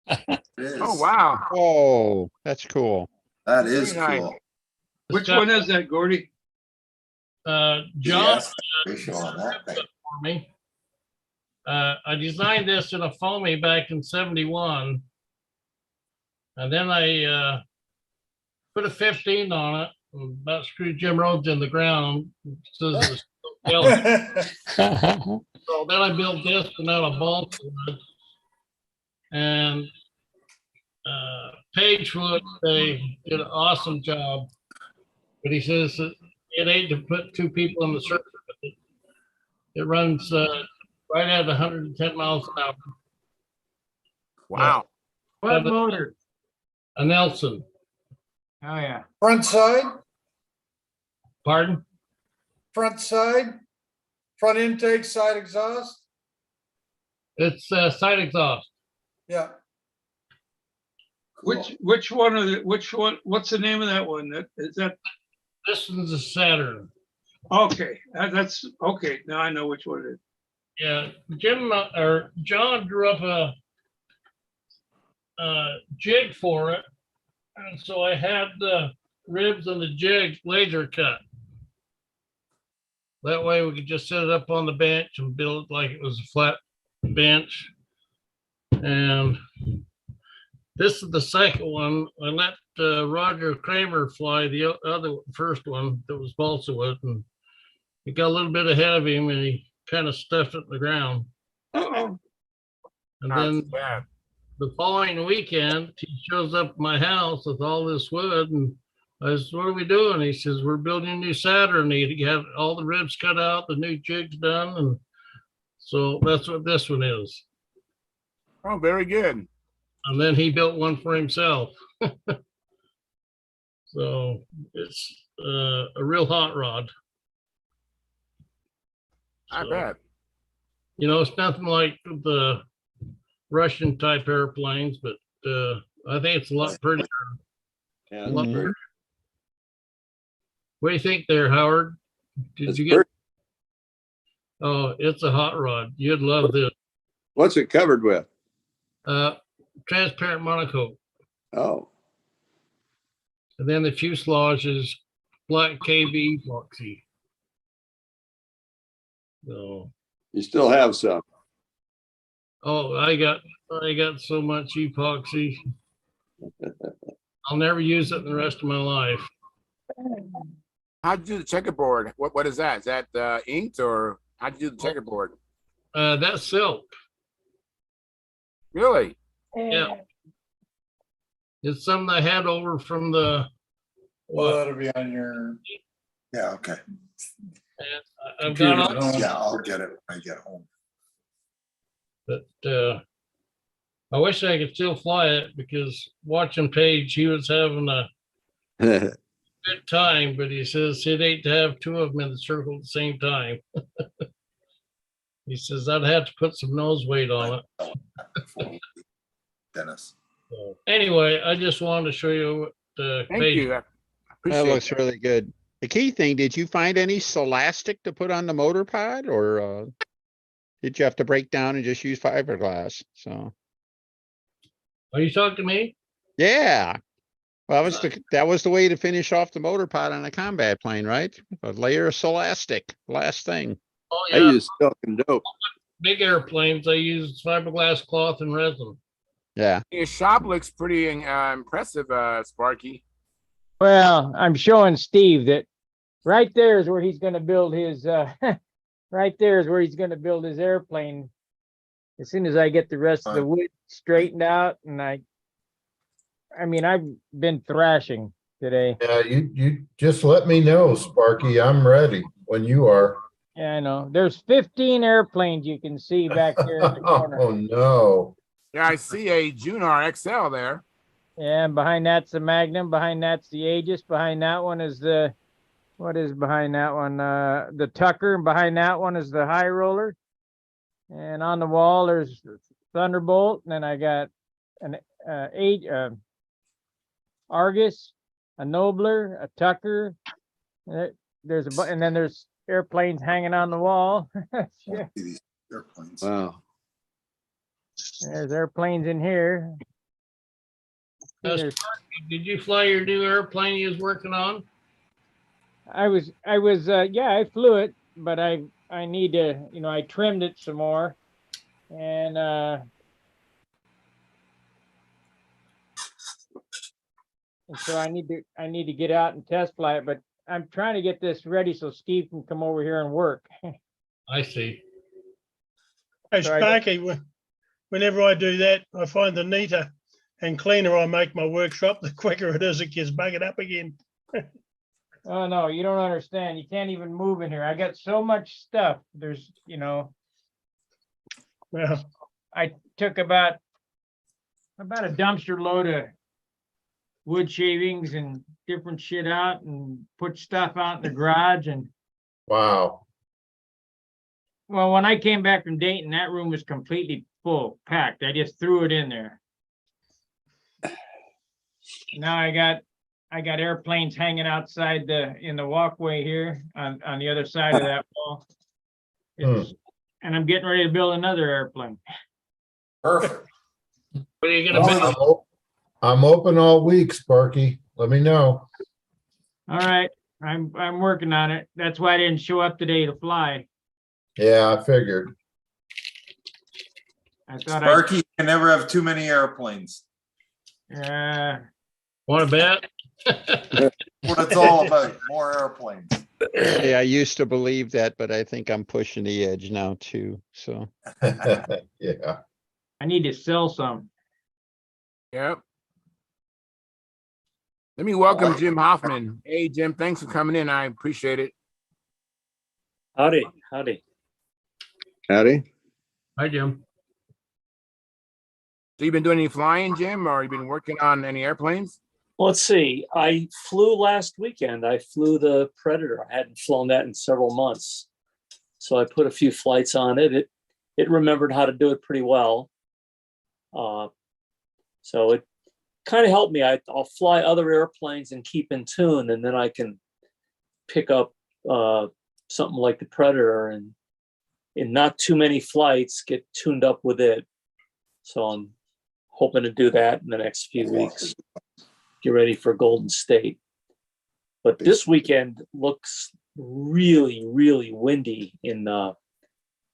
It is. Oh, wow. Oh, that's cool. That is Very nice. cool. Which one is that, Gordy? John Yes, ratio on that thing. for me. I designed this in a foamy back in '71. And then I put a 15 on it, and about screwed Jim Rhodes in the ground. So it was still yellow. So then I built this and out of balsa wood. And Pagewood, they did an awesome job. But he says that it ain't to put two people in the circle. It runs right at 110 miles an hour. Wow. What motor? A Nelson. Oh, yeah. front side, Pardon? front side, front intake, side exhaust. It's side exhaust. Yeah, Cool. Which one of the, which one, what's the name of that one? Is that, This one's a Saturn. okay, that's, okay, now I know which one it is. Yeah, Jim or John drew up a jig for it, and so I had the ribs and the jig laser cut. That way we could just set it up on the bench and build it like it was a flat bench. And this is the second one. I let Roger Kramer fly the other first one that was balsa wood, and it got a little bit ahead of him, and he kind of stuffed it in the ground. Uh-oh. And Not too then bad. the following weekend, he shows up at my house with all this wood, and I said, "What are we doing?" He says, "We're building a new Saturn." He had all the ribs cut out, the new jigs done, and so that's what this one is. Oh, very good. And then he built one for himself. So it's a real hot rod. I So, bet. you know, it's nothing like the Russian type airplanes, but I think it's a lot prettier. Yeah, A lot Mhm. prettier. What do you think there, Howard? Did It's you get? Oh, it's a hot rod. You'd love this. What's it covered with? Transparent monocoque. Oh, And then the fuselage is black KB epoxy. So, you still have some. oh, I got so much epoxy. I'll never use it in the rest of my life. How'd you do the checkerboard? What is that? Is that inked or how'd you do the checkerboard? That's silk. Really? Yeah. It's something I had over from the, well, what, that'll be on your. Yeah, okay. I've got computer at all, home. Yeah, I'll get it when I get home. but I wish I could still fly it because watching Paige, he was having a good time, but he says he'd hate to have two of them in the circle at the same time. He says I'd have to put some nose weight on it. Dennis. So anyway, I just wanted to show you the Thank page. you. I That appreciate looks that. really good. The key thing, did you find any Celastic to put on the motor pod, or did you have to break down and just use fiberglass? So, Are you talking to me? yeah. Well, that was the way to finish off the motor pod on a combat plane, right? A layer of Celastic, last thing. Oh, I yeah. use silk and dope. Big airplanes, I use fiberglass cloth and resin. Yeah. Your shop looks pretty impressive, Sparky. Well, I'm showing Steve that right there is where he's gonna build his, right there is where he's gonna build his airplane. As soon as I get the rest of the wood straightened out, and I mean, I've been thrashing today. Yeah, you just let me know, Sparky. I'm ready when you are. Yeah, I know. There's 15 airplanes you can see back there in the corner. Oh, no. Yeah, I see a Junar XL there. Yeah, and behind that's the Magnum, behind that's the Aegis, behind that one is the, what is behind that one? The Tucker, and behind that one is the High Roller. And on the wall, there's Thunderbolt, and then I got an Argus, a Nobler, a Tucker. There's and then there's airplanes hanging on the wall. Yeah, These airplanes. Wow. there's airplanes in here. There's- Did you fly your new airplane you was working on? I was, yeah, I flew it, but I need to, I trimmed it some more. And, so I need to get out and test fly it, but I'm trying to get this ready so Steve can come over here and work. I see. Hey, So I- Sparky, whenever I do that, I find the neater and cleaner I make my workshop, the quicker it is it gets buggered up again. Oh, no, you don't understand. You can't even move in here. I got so much stuff. There's, Well, I took about a dumpster load of wood shavings and different shit out and put stuff out in the garage. And Wow. well, when I came back from Dayton, that room was completely full, packed. I just threw it in there. Now I got airplanes hanging outside in the walkway here on the other side of that wall. And I'm getting ready to build another airplane. Perfect. What are you gonna Well, build? I'm open all week, Sparky. Let me know. All right, I'm working on it. That's why I didn't show up today to fly. Yeah, I figured. I thought Sparky, you can never have too many airplanes. Want to bet? What it's all about, more airplanes. Yeah, I used to believe that, but I think I'm pushing the edge now too. So, Yeah. I need to sell some. Yep. Let me welcome Jim Hoffman. Hey, Jim, thanks for coming in. I appreciate it. Howdy. howdy. Hi, Jim. So you've been doing any flying, Jim, or you been working on any airplanes? Let's see. I flew last weekend. I flew the Predator. I hadn't flown that in several months. So I put a few flights on it. It remembered how to do it pretty well. So it kind of helped me. I'll fly other airplanes and keep in tune, and then I can pick up something like the Predator and in not too many flights get tuned up with it. So I'm hoping to do that in the next few weeks. Get ready for Golden State. But this weekend looks really, really windy in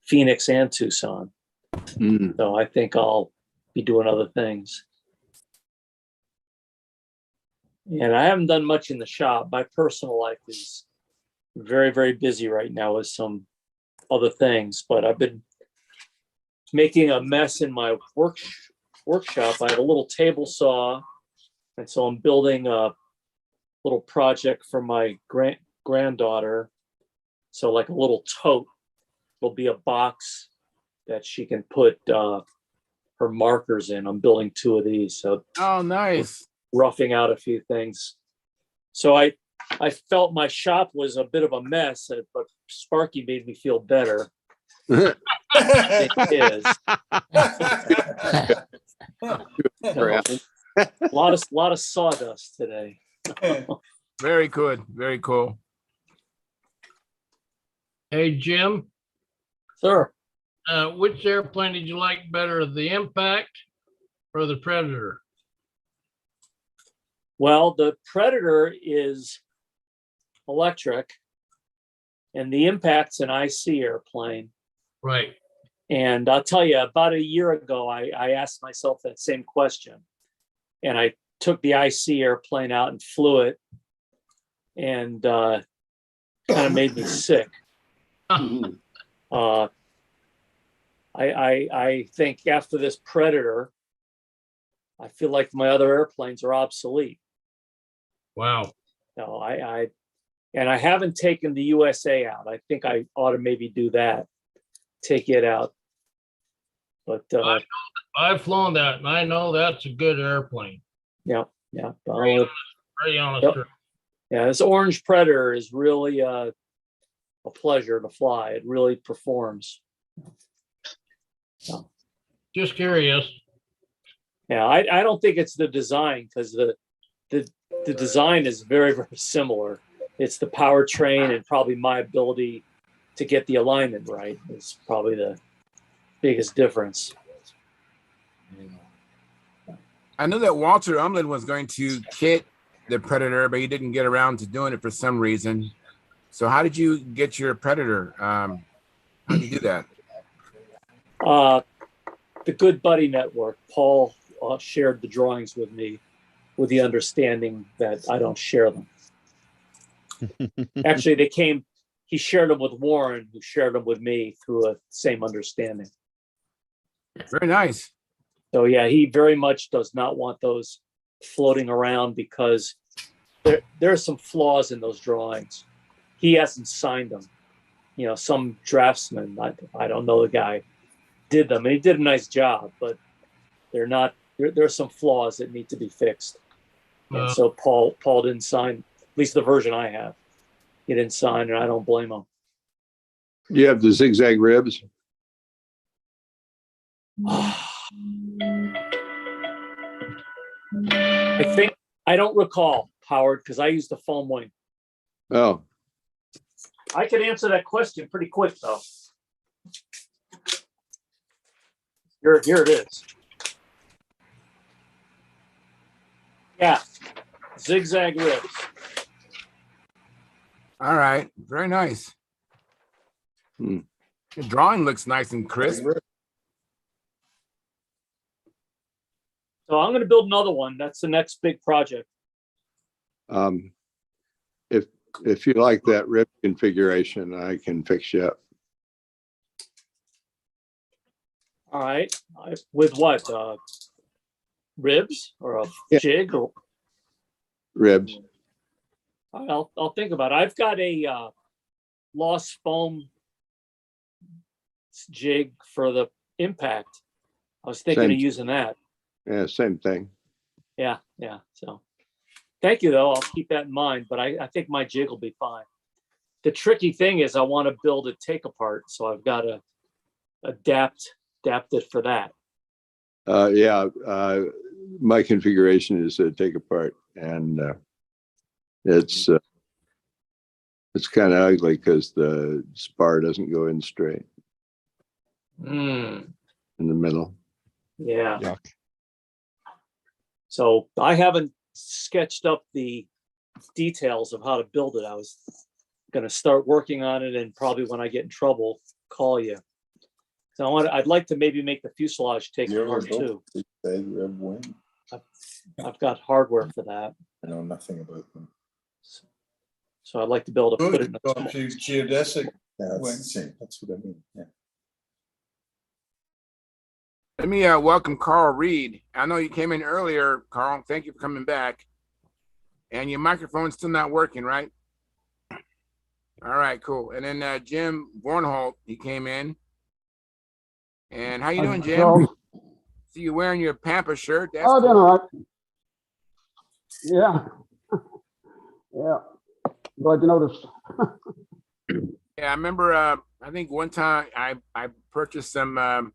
Phoenix and Tucson. So I think I'll be doing other things. And I haven't done much in the shop. My personal life is very, very busy right now with some other things, but I've been making a mess in my workshop. I have a little table saw, and so I'm building a little project for my granddaughter. So like a little tote, it'll be a box that she can put her markers in. I'm building 2 of these. So Oh, nice. roughing out a few things. So I felt my shop was a bit of a mess, but Sparky made me feel better. It is. A lot of sawdust today. Very good. Very cool. Hey, Jim, Sir, which airplane did you like better, the Impact or the Predator? well, the Predator is electric, and the Impact's an IC airplane. Right. And I'll tell you, about a year ago, I asked myself that same question, and I took the IC airplane out and flew it, and kind of made me sick. I think after this Predator, I feel like my other airplanes are obsolete. Wow. No, I haven't taken the USA out. I think I ought to maybe do that, take it out. But I've flown that and I know that's a good airplane. yeah. Very honest. Yep. Yeah, this orange Predator is really a pleasure to fly. It really performs. Just curious. Yeah, I don't think it's the design, because the design is very, very similar. It's the powertrain and probably my ability to get the alignment right is probably the biggest difference. I know that Walter Umlin was going to kit the Predator, but he didn't get around to doing it for some reason. So how did you get your Predator? How did you do that? The Good Buddy Network, Paul shared the drawings with me with the understanding that I don't share them. Actually, he shared them with Warren, who shared them with me through a same understanding. Very nice. So yeah, he very much does not want those floating around, because there are some flaws in those drawings. He hasn't signed them. You know, some draftsman, I don't know the guy, did them, and he did a nice job, but they're not. There are some flaws that need to be fixed. And so Paul didn't sign, at least the version I have. He didn't sign, and I don't blame him. You have the zigzag ribs. I think, I don't recall, Howard, because I used the foam wing. Oh, I could answer that question pretty quick, though. Here it is. Yeah, zigzag ribs. All right. Very nice. Hmm. The drawing looks nice and crisp. So I'm going to build another one. That's the next big project. if you like that rib configuration, I can fix you up. All right. With what? Ribs or a jig? Or Ribs. I'll think about it. I've got a lost foam jig for the Impact. I was thinking Same. of using that. Yeah, same thing. Yeah. So thank you, though. I'll keep that in mind, but I think my jig will be fine. The tricky thing is I want to build a take apart, so I've got to adapt it for that. My configuration is to take apart, and it's kind of ugly because the spar doesn't go in straight in the middle. Yeah. Yuck. So I haven't sketched up the details of how to build it. I was going to start working on it, and probably when I get in trouble, call you. So I'd like to maybe make the fuselage take apart too. I've got hardware for that. I know nothing about them. So I'd like to be able to put it in a small. Geodesic. Yeah, that's the same. That's what I mean. Yeah. Let me welcome Carl Reed. I know you came in earlier, Carl. Thank you for coming back. And your microphone's still not working, right? All right, cool. And then Jim Bornholt, he came in. And how you doing, Jim? So, See you wearing your Pampa shirt. That's oh, cool. doing all right. Yeah. Yeah. Glad you noticed. Yeah, I remember, I think one time I purchased some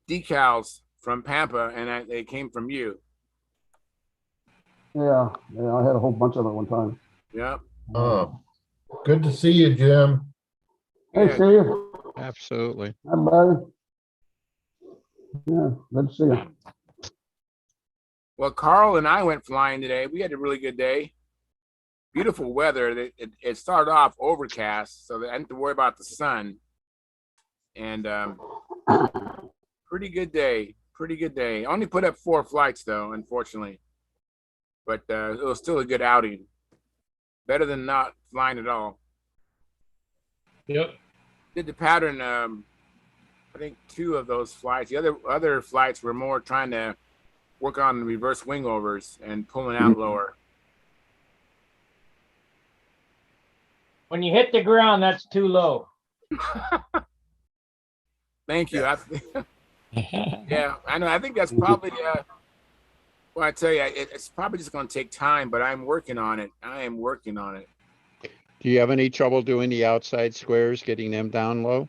decals from Pampa, and they came from you. Yeah, I had a whole bunch of them at one time. Yeah. Oh, good to see you, Jim. Hey, Yeah. Steve. Absolutely. Hi, buddy. Yeah, good to see you. Well, Carl and I went flying today. We had a really good day. Beautiful weather. It started off overcast, so I didn't have to worry about the sun. And pretty good day. Pretty good day. Only put up 4 flights though, unfortunately. But it was still a good outing. Better than not flying at all. Yep. Did the pattern. I think 2 of those flights. The other flights were more trying to work on reverse wing overs and pulling out lower. When you hit the ground, that's too low. Thank you. Yeah, I know. I think that's probably. Well, I tell you, it's probably just going to take time, but I'm working on it. I am working on it. Do you have any trouble doing the outside squares, getting them down low?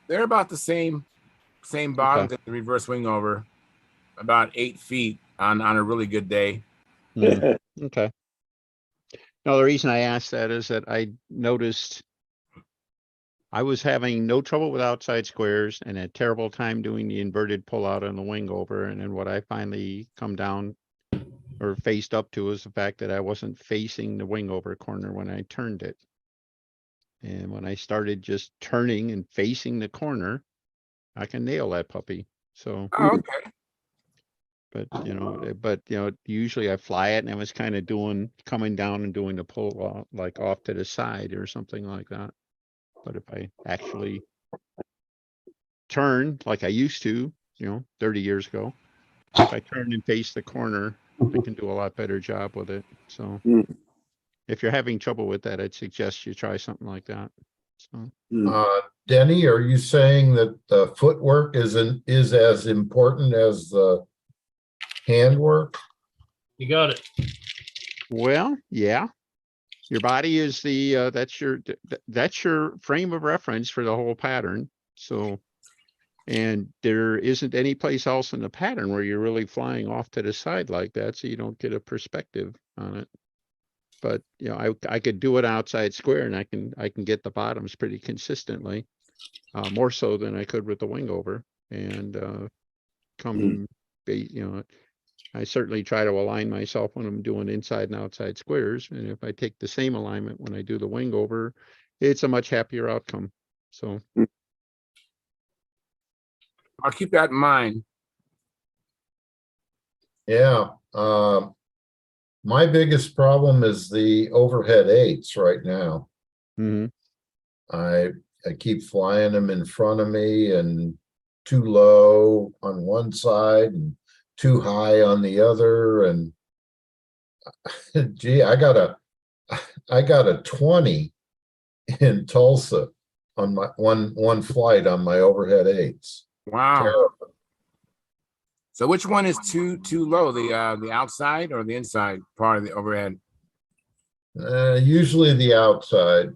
They're about the same bottoms at the reverse wing over, about 8 feet on a really good day. Okay. No, the reason I asked that is that I noticed I was having no trouble with outside squares and a terrible time doing the inverted pull out on the wing over. And then what I finally come down or faced up to is the fact that I wasn't facing the wing over corner when I turned it. And when I started just turning and facing the corner, I can nail that puppy. So, Oh, okay. but usually I fly it and I was kind of coming down and doing the pull off, like off to the side or something like that. But if I actually turn like I used to, 30 years ago, if I turn and face the corner, I can do a lot better job with it. So if you're having trouble with that, I'd suggest you try something like that. So, Denny, are you saying that the footwork is as important as the handwork? You got it. well, yeah, your body is that's your frame of reference for the whole pattern. So, and there isn't any place else in the pattern where you're really flying off to the side like that, so you don't get a perspective on it. But I could do it outside square, and I can get the bottoms pretty consistently, more so than I could with the wing over. And I certainly try to align myself when I'm doing inside and outside squares. And if I take the same alignment when I do the wing over, it's a much happier outcome. So I'll keep that in mind. Yeah. My biggest problem is the overhead 8s right now. I keep flying them in front of me and too low on one side and too high on the other. And gee, I got a 20 in Tulsa on my one flight on my overhead 8s. Wow. Terrible. So which one is too low? The outside or the inside part of the overhead? Usually the outside.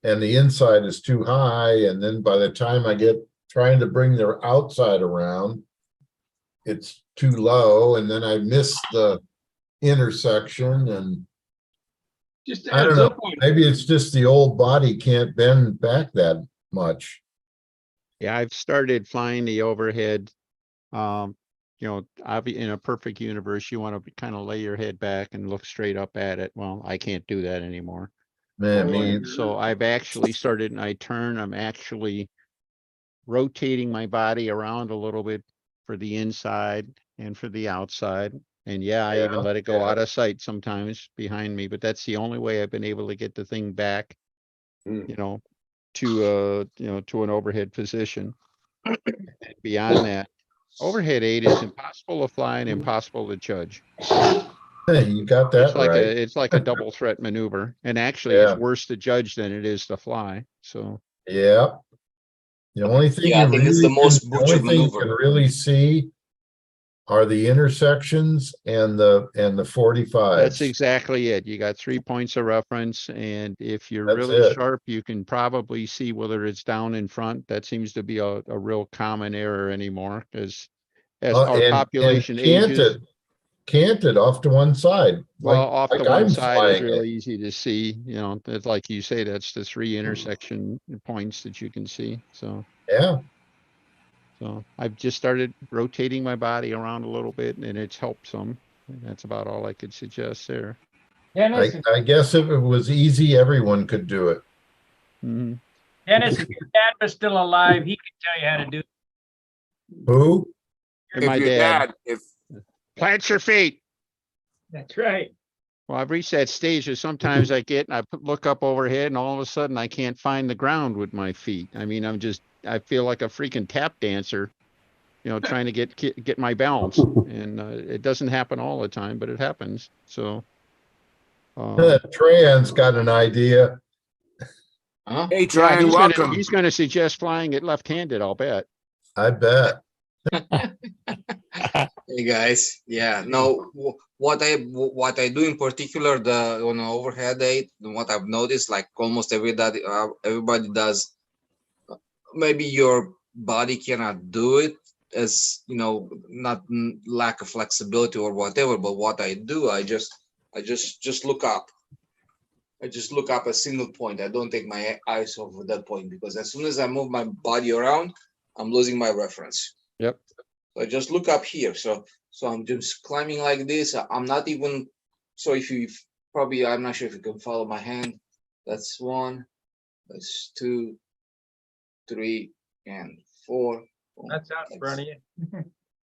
And the inside is too high, and then by the time I get trying to bring their outside around, it's too low, and then I miss the intersection, and Just I don't adds know, up on maybe it's just the old body can't bend back that much. yeah, I've started flying the overhead. In a perfect universe, you want to kind of lay your head back and look straight up at it. Well, I can't do that anymore. Man, me either. So I've actually started, and I turn, I'm actually rotating my body around a little bit for the inside and for the outside. And I even let it go out of sight sometimes behind me, but that's the only way I've been able to get the thing back, to an overhead position. Beyond that, overhead 8 is impossible to fly and impossible to judge. You got that right. It's like a double threat maneuver, and actually it's worse to judge than it is to fly. So yeah, the only thing I think it's the most butchered you can maneuver. really see are the intersections and the That's 45s. exactly it. You got 3 points of reference, and if you're That's really it. sharp, you can probably see whether it's down in front. That seems to be a real common error anymore, as our And population ages. canted off to one side. Well, off like to one I'm side is flying real it. easy to see, you know, that's like you say, that's the 3 intersection points that you can see, so. Yeah, So I've just started rotating my body around a little bit and it's helped some. And that's about all I could suggest there. Dennis, I guess if it was easy, everyone could do it. Mhm. Dennis, if your dad was still alive, he could tell you how to do it. Who? And If my your dad, if plant your feet. That's right. Well, I've reached that stage that sometimes I get and look up overhead and all of a sudden I can't find the ground with my feet. I mean, I feel like a freaking tap dancer, you know, trying to get my balance. And it doesn't happen all the time, but it happens. So. Tran's got an idea. hey Yeah, Tryon, welcome. he's gonna suggest flying it left-handed, I'll bet. I bet. Hey guys, yeah. No, what I do in particular, the on an overhead aid, what I've noticed, like almost everybody does. Maybe your body cannot do it, as you know, not lack of flexibility or whatever. But what I do, I just look up. I just look up a single point. I don't take my eyes off of that point, because as soon as I move my body around, I'm losing my reference. Yep. So I just look up here. So I'm just climbing like this. I'm not even, so if you probably, I'm not sure if you can follow my hand. That's 1, that's 2, 3, and 4. That's out in front of you.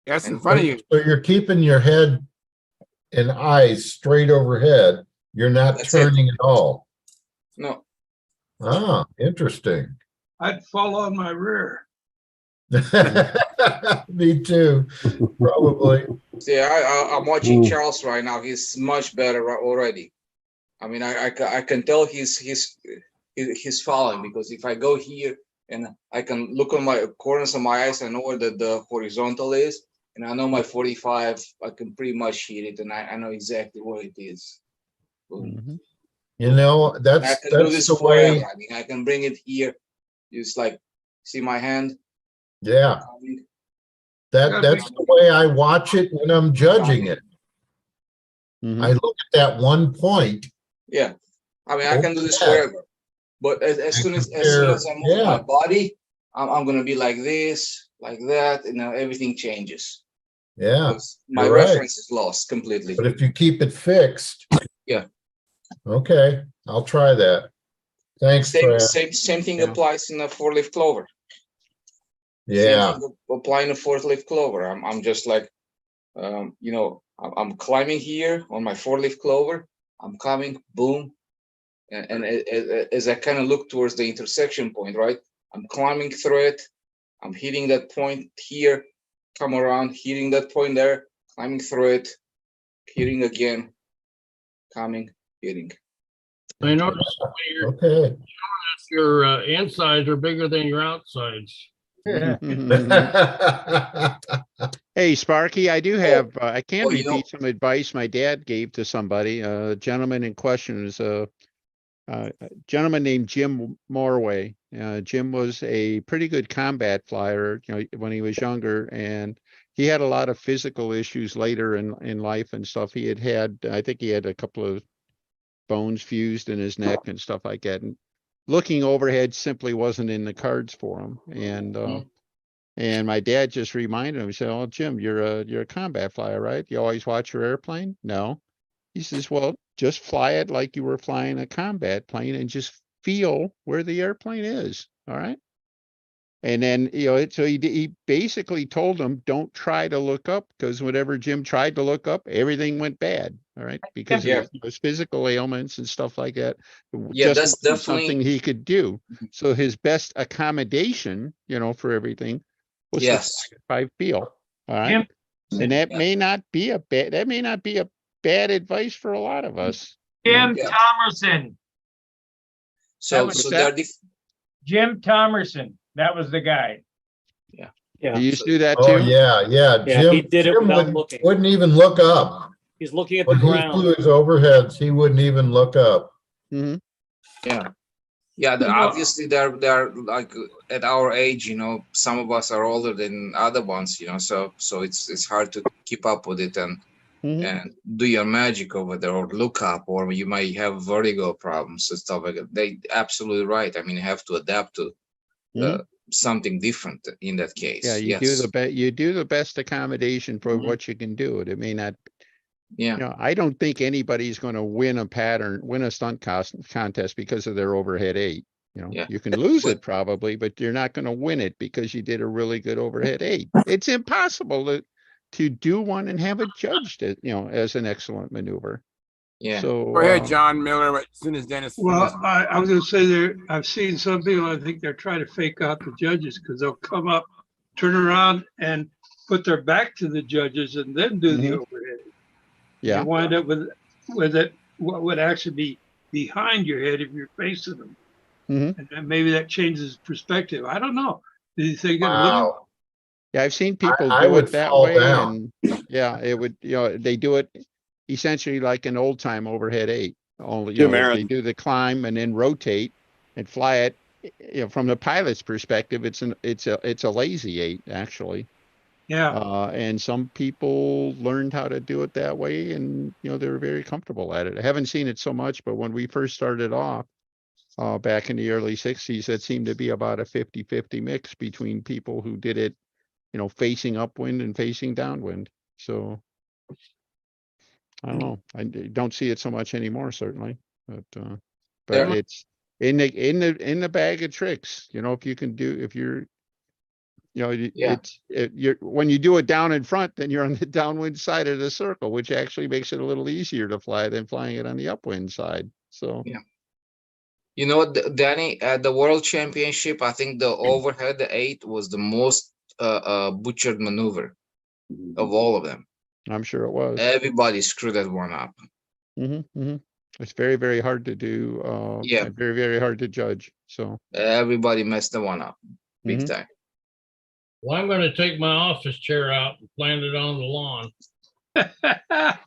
That's in front of you. So you're keeping your head and eyes straight overhead. You're not That's turning at all. No. Ah, interesting. I'd fall on my rear. Me too, probably. See, I'm watching Charles right now. He's much better already. I mean, I can tell he's following, because if I go here and I can look on my corners of my eyes, I know where the horizontal is, and I know my 45. I can pretty much hit it, and I know exactly where it is. Mhm. You know, And I that's can do this the forever. way. I mean, I can bring it here. Just like, see my hand? Yeah, that's the way I watch it when I'm judging it. Mhm. I look at that one point. Yeah, I mean, I can do this Okay. forever. But as soon as I move my body, I'm gonna be like this, like that, and now everything changes. Yeah, Because my you're right. reference is lost completely. But if you keep it fixed. Yeah. Okay, I'll try that. Thanks, Fran. Same thing applies in a 4-leaf clover. Yeah. Same thing applying a 4-leaf clover. I'm just like, you know, I'm climbing here on my 4-leaf clover. I'm coming, boom, and as I kind of look towards the intersection point, right? I'm climbing through it. I'm hitting that point here, come around, hitting that point there, climbing through it, hitting again, coming, hitting. I noticed Okay. your insides are bigger than your outsides. Hey, Sparky, I do have, I can you know- repeat some advice my dad gave to somebody. A gentleman in question is a gentleman named Jim Morway. Jim was a pretty good combat flyer, you know, when he was younger, and he had a lot of physical issues later in life and stuff. I think he had a couple of bones fused in his neck and stuff like that. And looking overhead simply wasn't in the cards for him. And my dad just reminded him, he said, "Oh, Jim, you're a combat flyer, right? You always watch your airplane?" "No." He says, "Well, just fly it like you were flying a combat plane and just feel where the airplane is. All right." And then, you know, so he basically told him, don't try to look up, because whenever Jim tried to look up, everything went bad. All right. Because of his physical ailments and stuff like that. Yeah, just that's wasn't definitely something he could do. So his best accommodation, you know, for everything was to fly it by feel. All right. And that may not be a bad advice for a lot of us. Jim Thomerson. So That was they're Jim Thomerson. That was the guy. Yeah. Yeah. You used to do that Oh, too? yeah, yeah. Yeah, he Jim, did it Jim without wouldn't, looking. wouldn't even look up. He's looking at the When he ground. flew his overheads, he wouldn't even look up. Mhm. Yeah. Yeah, You know- obviously they're like at our age, some of us are older than other ones, so it's hard to keep up with it and Mhm. and do your magic over there or look up, or you might have vertigo problems and stuff like that. They absolutely right. I mean, you have to adapt to Mhm. something different in that case. Yeah, you do Yes. you do the best accommodation for Mhm. what you can do. It may not, Yeah. I don't think anybody's going to win a stunt contest because of their overhead 8. Yeah. You can lose But it probably, but you're not going to win it because you did a really good overhead 8. It's impossible to do one and have it judged as an excellent maneuver. yeah. So Go ahead, John Miller, as soon as Dennis Well, finishes. I was gonna say there, I've seen some people, I think they're trying to fake out the judges because they'll come up, turn around and put their back to the judges and then do the Mhm. overhead. Yeah. You wind up with it, what would actually be behind your head if you're facing them. Mhm. And then maybe that changes perspective. I don't know. Do you think it look? Wow. Yeah, I've seen people I do would it that fall way, down. and yeah, it would, they do it essentially like an old time overhead 8. Only, Jim they Aaron. do the climb and then rotate and fly it. From the pilot's perspective, it's a lazy 8 actually. Yeah. And some people learned how to do it that way, and they're very comfortable at it. I haven't seen it so much, but when we first started off, back in the early 60s, it seemed to be about a 50-50 mix between people who did it facing upwind and facing downwind. So I don't know. I don't see it so much anymore, certainly, but There- it's in the bag of tricks. If you're, Yeah. you're when you do it down in front, then you're on the downwind side of the circle, which actually makes it a little easier to fly than flying it on the upwind side. So Yeah. You know what, Danny, at the World Championship, I think the overhead 8 was the most butchered maneuver of all of them. I'm sure it was. Everybody screwed that one up. It's very, very hard to do. Yeah. And very, very hard to judge. So Everybody messed the one up big Mhm. time. Well, I'm gonna take my office chair out and plant it on the lawn. That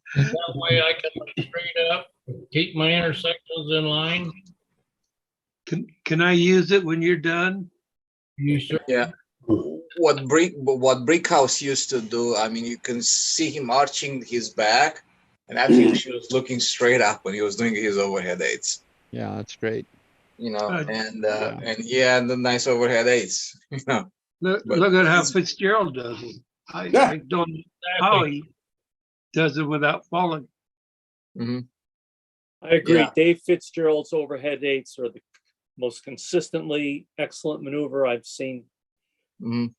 way I can look straight up, keep my intersections in line. Can I use it when you're done? You sure? Yeah. What Brickhouse used to do, I mean, you can see him arching his back, and actually he was looking straight up when he was doing his overhead 8s. yeah, that's great. And he had the nice overhead 8s. Look, But look at how it's- Fitzgerald does it. I don't know Exactly. how he does it without falling. Mhm. I agree. Yeah. Dave Fitzgerald's overhead 8s are the most consistently excellent maneuver I've seen. Mhm.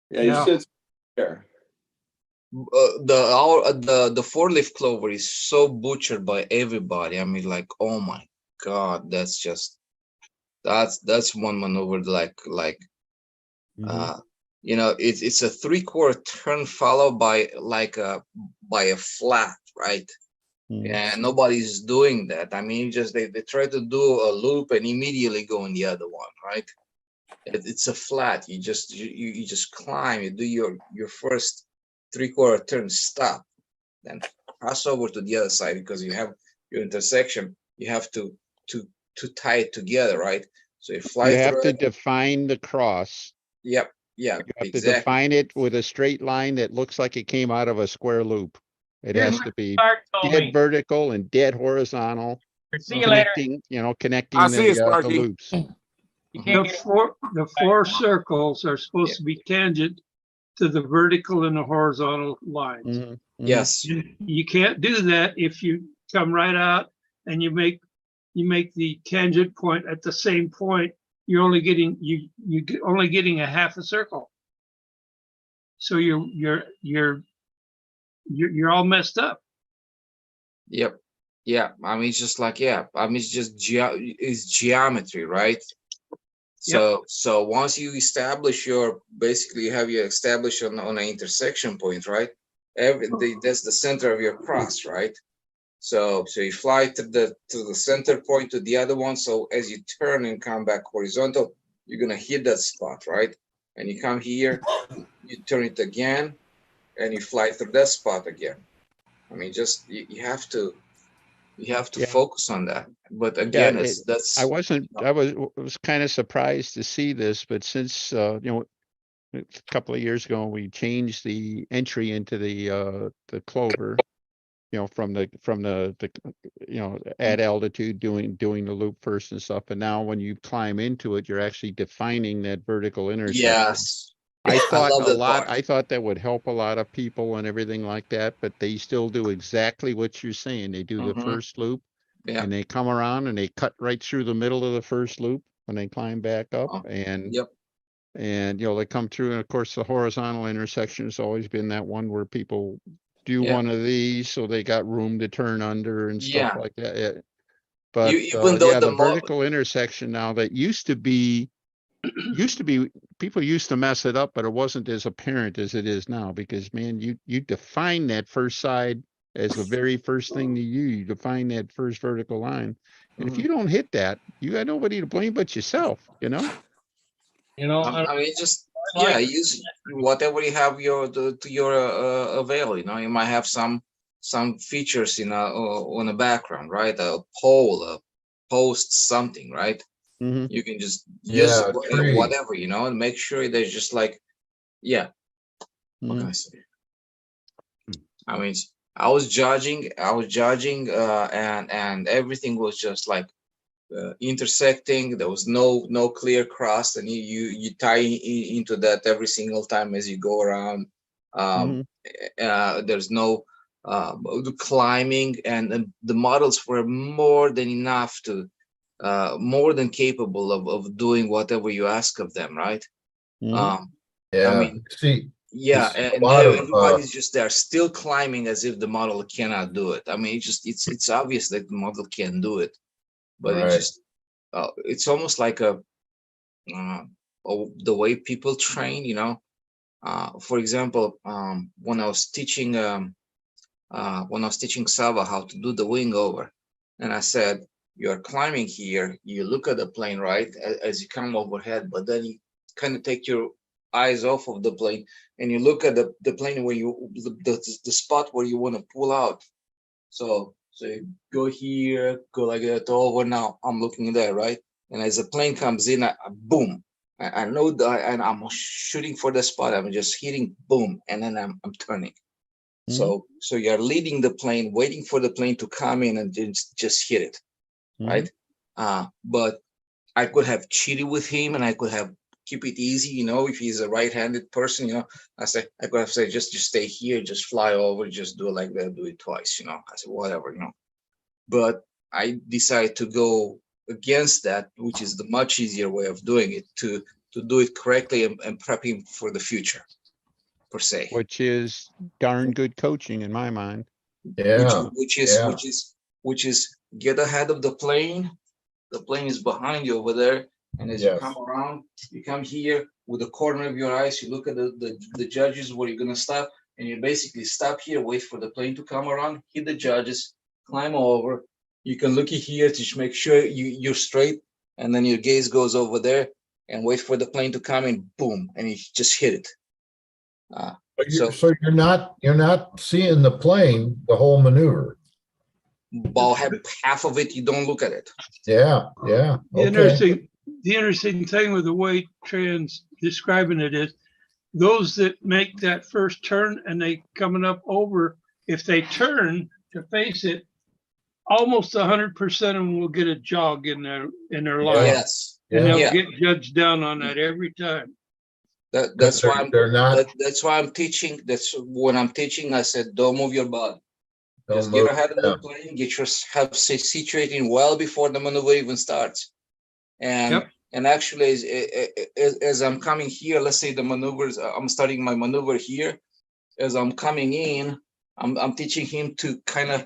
Yeah, you said there. The 4-leaf clover is so butchered by everybody. I mean, like, oh my God, that's one maneuver it's a 3/4 turn followed by a flat, right? And nobody's doing that. I mean, they try to do a loop and immediately go in the other one, right? It's a flat. You just climb. You do your first 3/4 turn, stop, then pass over to the other side because you have your intersection. You have to tie it together, right? So you fly You have through to it. define the cross. Yep. Yeah. You have to Exactly. define it with a straight line that looks like it came out of a square loop. It Here's has what to be Clark told dead me. vertical and dead horizontal, See you later. connecting I'll see you, the Sparky. loops. You can't The get four circles are supposed to be tangent to the vertical and the horizontal lines. Mhm, mhm. Yes. You can't do that if you come right out and you make the tangent point at the same point. You're only getting a half a circle. So you're all messed up. Yep. Yeah. I mean, it's just like, I mean, it's just it's geometry, right? So once you establish basically you have established on an intersection point, right? That's the center of your cross, right? So you fly to the center point to the other one. So as you turn and come back horizontal, you're gonna hit that spot, right? and you come here, you turn it again, and you fly through that spot again. I mean, just you have to Yeah. focus on that. But Yeah, again, that's I was kind of surprised to see this, but since a couple of years ago we changed the entry into the clover, from the at altitude doing the loop first and stuff, and now when you climb into it, you're actually defining that vertical intersection. yes. I thought love a that lot. part. I thought that would help a lot of people and everything like that, but they still do exactly what you're saying. They do the Mhm. first loop, Yeah. and they come around and they cut right through the middle of the first loop when they climb back up, Oh, and yep. they come through. And of course, the horizontal intersection has always been that one where people do Yeah. one of these, so they got room to turn under and stuff Yeah. like that. But Even though yeah, the the vertical intersection now that used to be people used to mess it up, but it wasn't as apparent as it is now, because man, you define that first side as the very first thing to you define that first vertical line. And if Mhm. you don't hit that, you got nobody to blame but yourself, I mean, just like use whatever you have to your avail. You might have some features on the background, right? A pole, a post, something, right? Mm-hmm. You can just use Yeah, tree. whatever, and make sure there's just like, yeah. What can I say? I mean, I was judging, and everything was just like intersecting. There was no clear cross, and you tie into that every single time as you go around. There's no climbing, and the models were more than enough to more than capable of doing whatever you ask of them, right? I Yeah, mean, see, yeah, it's a and lot of, everybody's just there still climbing as if the model cannot do it. I mean, it's obvious that the model can do it, but it right. just it's almost like the way people train, for example, when I was teaching Sava how to do the wing over, and I said, you're climbing here, you look at the plane, right, as you come overhead, but then you kind of take your eyes off of the plane and you look at the plane where the spot where you want to pull out. So you go here, go like that over. Now I'm looking there, right? And as the plane comes in, boom. I know that, and I'm shooting for the spot. I'm just hitting boom, and then I'm turning. So you're leading the plane, waiting for the plane to come in and just hit it, right? But I could have cheated with him, and I could have keep it easy, if he's a right-handed person, I could have said, just stay here, just fly over, just do it like that, do it twice, I said, whatever, But I decided to go against that, which is the much easier way of doing it, to do it correctly and prep him for the future, per se. Which is darn good coaching in my mind. Yeah. Which is get ahead of the plane. The plane is behind you over there. And as you come around, you come here with the corner of your eyes, you look at the judges where you're going to stop, and you basically stop here, wait for the plane to come around, hit the judges, climb over. You can look here to make sure you're straight, and then your gaze goes over there and wait for the plane to come in, boom, and you just hit it. So you're not seeing the plane, the whole maneuver. About half of it, you don't look at it. Yeah. The interesting thing with the way Tran's describing it is those that make that first turn and they coming up over, if they turn to face it, almost 100% of them will get a jog in their line. Yes. And they'll get judged down on that every time. That's why that's why I'm teaching. That's when I'm teaching, I said, don't move your body. Just get ahead of the plane, get yourself situated well before the maneuver even starts. And actually, as I'm coming here, let's say the maneuvers, I'm starting my maneuver here. As I'm coming in, I'm teaching him to kind of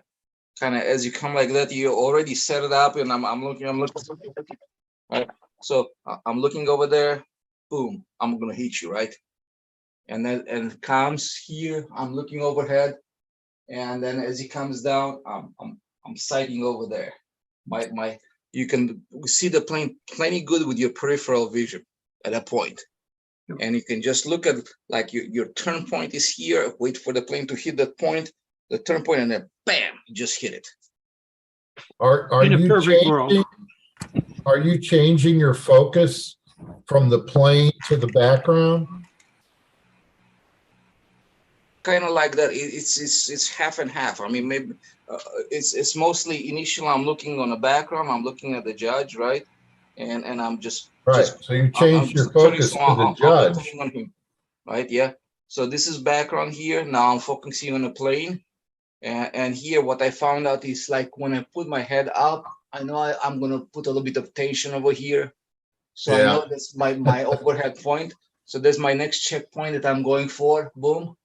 as you come like that, you already set it up, and I'm looking. Right. So I'm looking over there. Boom! I'm gonna hit you, right? And then it comes here. I'm looking overhead. And then as he comes down, I'm sighting over there. You can see the plane plenty good with your peripheral vision at that point. And you can just look at like your turn point is here, wait for the plane to hit that point, the turn point, and then bam, you just hit it. Are In a you perfect world. changing, are you changing your focus from the plane to the background? Kind of like that. It's half and half. I mean, maybe it's mostly initial. I'm looking on the background. I'm looking at the judge, right? And I'm just Right. So you changed your focus to the judge. turning on him, right? Yeah. So this is background here. Now I'm focusing on the plane, and here what I found out is like when I put my head up, I know I'm gonna put a little bit of tension over here. So I know that's my overhead point. So there's my next checkpoint that I'm going for. Boom.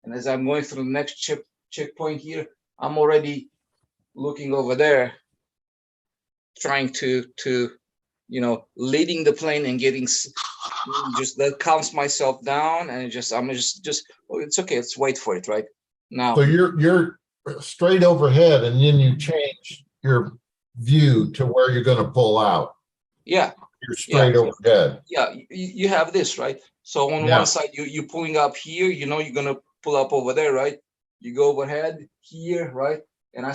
And as I'm going through the next checkpoint here, I'm already looking over there, trying to leading the plane and getting just that calms myself down, and I'm just oh, it's okay, let's wait for it right now. So you're straight overhead, and then you change your view to where you're going to pull out. Yeah. You're straight overhead. Yeah, you have this, right? So on one side, you're pulling up here, you're gonna pull up over there, right? You go overhead here, right? And I'm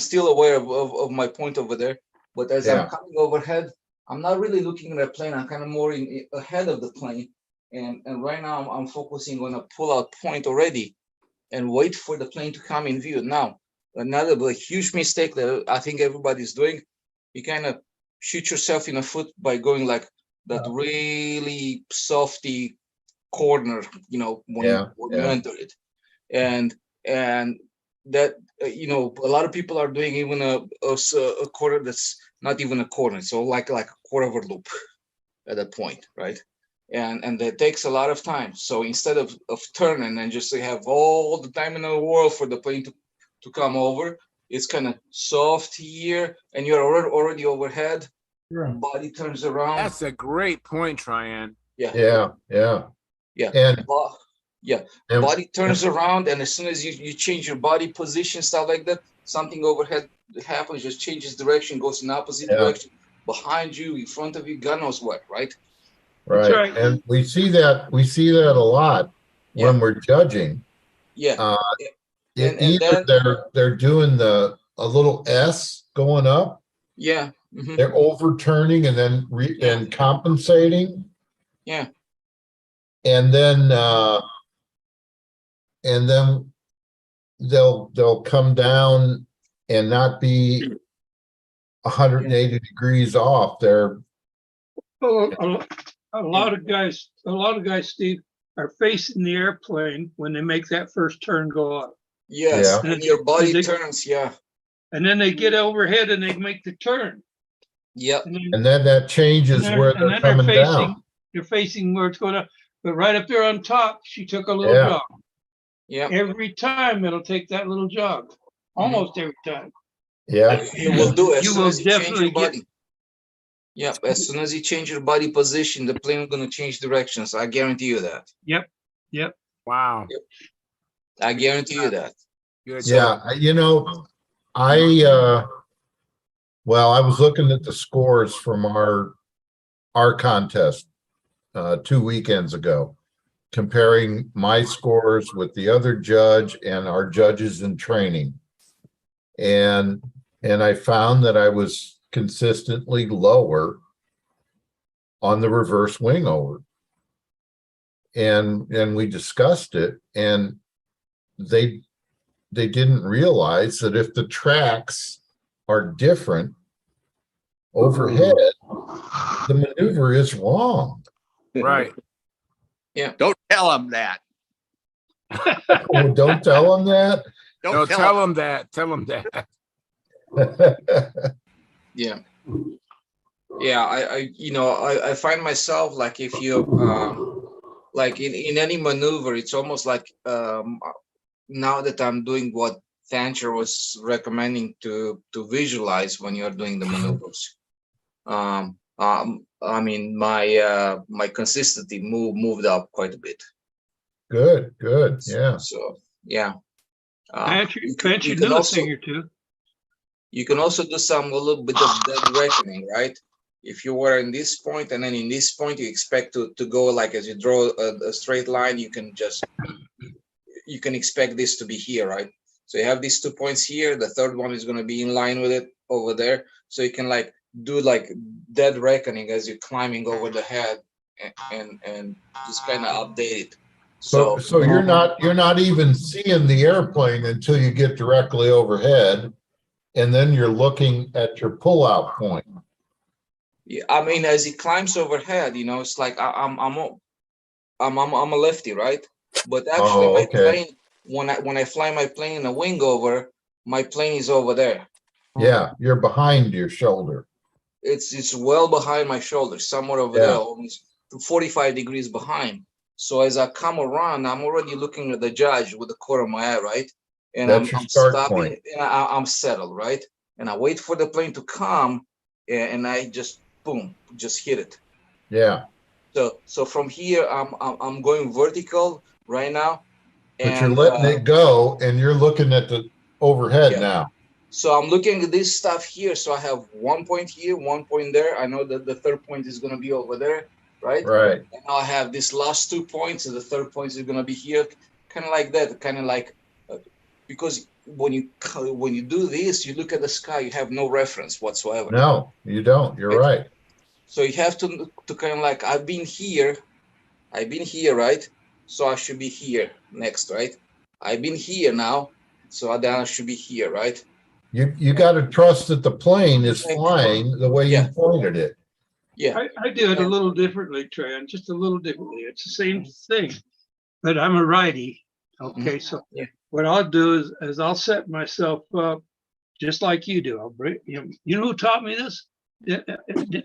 still aware of my point over there. But as I'm coming overhead, I'm not really looking at the plane. I'm kind of more ahead of the plane. And right now I'm focusing on a pull out point already and wait for the plane to come in view. Now, another huge mistake that I think everybody's doing, you kind of shoot yourself in the foot by going like that really softy corner, when you enter it. And that, a lot of people are doing even a quarter that's not even a corner. So like a quarter of a loop at that point, right? And that takes a lot of time. So instead of turning and just have all the time in the world for the plane to come over, it's kind of soft here, and you're already overhead. Body turns around. That's a great point, Tryon. Yeah. And body turns around, and as soon as you change your body position, stuff like that, something overhead happens, just changes direction, goes in opposite direction, behind you, in front of you, God knows what, right? Right. And we see that a lot when we're judging. Either they're doing a little S going up. Yeah. They're overturning and then and compensating. Yeah. And then they'll come down and not be 180 degrees off. They're a lot of guys, Steve, are facing the airplane when they make that first turn go up. Yes, and your body turns, and then they get overhead and they make the turn. Yep. And then that changes where they're coming down. They're facing where it's going to, but right up there on top, she took a little jog. Yeah. Every time it'll take that little jog. Almost every time. Yeah. It will do as you soon will as you change definitely your body. Yeah, as soon as you change your body position, the plane is going to change directions. I guarantee you that. Yep. Wow. Yep. I guarantee you that. Yeah, I was looking at the scores from our contest 2 weekends ago, comparing my scores with the other judge and our judges in training. And I found that I was consistently lower on the reverse wing over. And we discussed it, and they didn't realize that if the tracks are different overhead, the maneuver is wrong. Right. Yeah. Don't tell them that. Oh, don't tell them that. No, tell them that. Tell them that. Yeah. I find myself like if you like in any maneuver, it's almost like now that I'm doing what Thancher was recommending to visualize when you're doing the maneuvers. I mean, my consistency moved up quite a bit. Good. Yeah. So yeah. You can also, thing or two. You can also do a little bit of dead reckoning, right? if you were in this point and then in this point, you expect to go like as you draw a straight line, you can expect this to be here, right? So you have these 2 points here. The third one is going to be in line with it over there. So you can like do like dead reckoning as you're climbing over the head and just kind of update it. So you're not even seeing the airplane until you get directly overhead, and then you're looking at your pullout point. Yeah, I mean, as he climbs overhead, you know, it's like I'm a lefty, right? But actually, Oh, my okay. plane, when I fly my plane in a wing over, my plane is over there. Yeah, you're behind your shoulder. It's well behind my shoulder, somewhere over there, almost 45 degrees behind. So as I come around, I'm already looking at the judge with the corner of my eye, right? And That's your I'm start stopping, point. and I'm settled, right? And I wait for the plane to come, and I just boom, just hit it. Yeah. So from here, I'm going vertical right now. But you're letting it go, and you're looking at the overhead now. So I'm looking at this stuff here. So I have 1 point here, 1 point there. I know that the third point is going to be over there, right? Right. And now I have these last 2 points, and the third point is going to be here, kind of like that, kind of like because when you do this, you look at the sky, you have no reference whatsoever. No, you don't. You're right. So you have to kind of like I've been here, right? So I should be here next, right? I've been here now, so then I should be here, right? You got to trust that the plane is flying the way you pointed it. Yeah, I do it a little differently, Trey, and just a little differently. It's the same thing, but I'm a righty. Okay, so what I'll do is I'll set myself up just like you do. I'll bring you know who taught me this?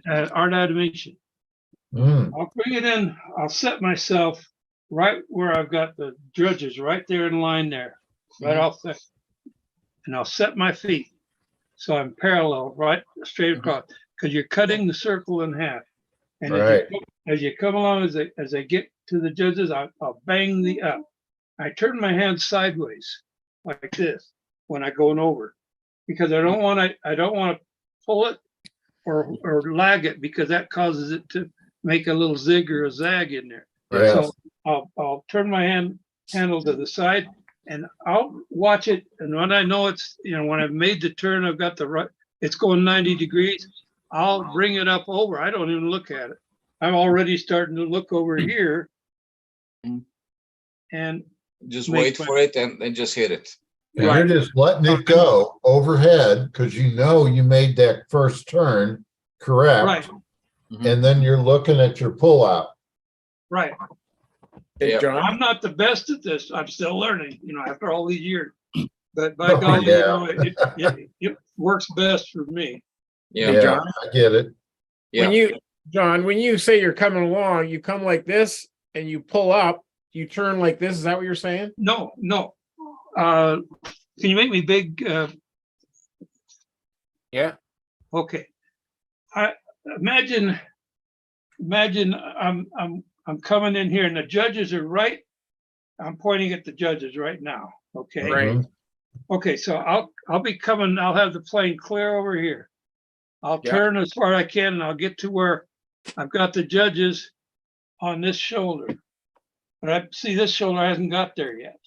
Art Automation. I'll bring it in. I'll set myself right where I've got the judges right there in line there, right off there, and I'll set my feet so I'm parallel, right straight across, because you're cutting the circle in half. And as you come along, as I get to the judges, I'll bang the up. I turn my hand sideways like this when I going over, because I don't want to pull it or lag it, because that causes it to make a little zig or a zag in there. So I'll turn my handle to the side, and I'll watch it. And when I know it's, when I've made the turn, I've got the right, it's going 90 degrees. I'll bring it up over. I don't even look at it. I'm already starting to look over here, and just wait for it and just hit it. And you're just letting it go overhead because you made that first turn correct. Right. And then you're looking at your pullout. Right. Hey, John. I'm not the best at this. I'm still learning, after all these years. But by golly, it works best for me. Yeah, John, I get it. When you say you're coming along, you come like this and you pull up, you turn like this. Is that what you're saying? No. Can you make me big? Yeah. Okay. I imagine I'm coming in here and the judges are right. I'm pointing at the judges right now. Okay. Right. Okay. So I'll be coming. I'll have the plane clear over here. I'll turn as far as I can, and I'll get to where I've got the judges on this shoulder. But I see this shoulder hasn't got there yet.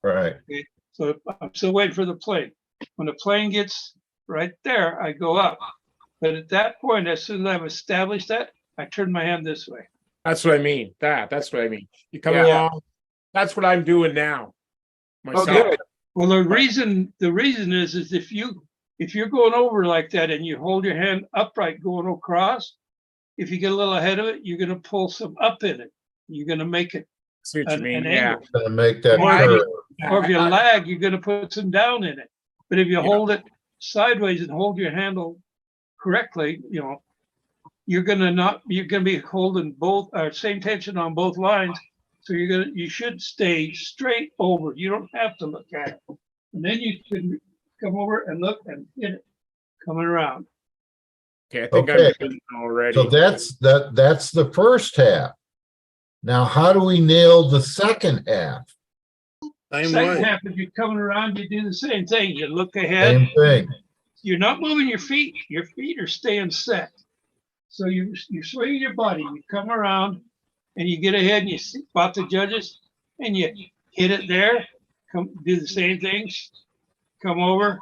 Right. Okay. So I'm still waiting for the plane. When the plane gets right there, I go up. But at that point, as soon as I've established that, I turn my hand this way. That's what I mean. That's what I mean. You come along. That's what I'm doing now. Myself. Okay. Well, the reason is if you're going over like that and you hold your hand upright going across, if you get a little ahead of it, you're going to pull some up in it. You're going to make it an angle. Going to make that curve. Or if you lag, you're going to put some down in it. But if you hold it sideways and hold your handle correctly, you're going to be holding both same tension on both lines. So you should stay straight over. You don't have to look at it. And then you can come over and look and hit it coming around. Okay, I think I'm doing it already. So that's the first half. Now, how do we nail the second half? Second half, if you're coming around, you do the same thing. You look ahead. Same thing. You're not moving your feet. Your feet are staying set. So you swing your body, you come around, and you get ahead and you spot the judges, and you hit it there. Come do the same things. Come over,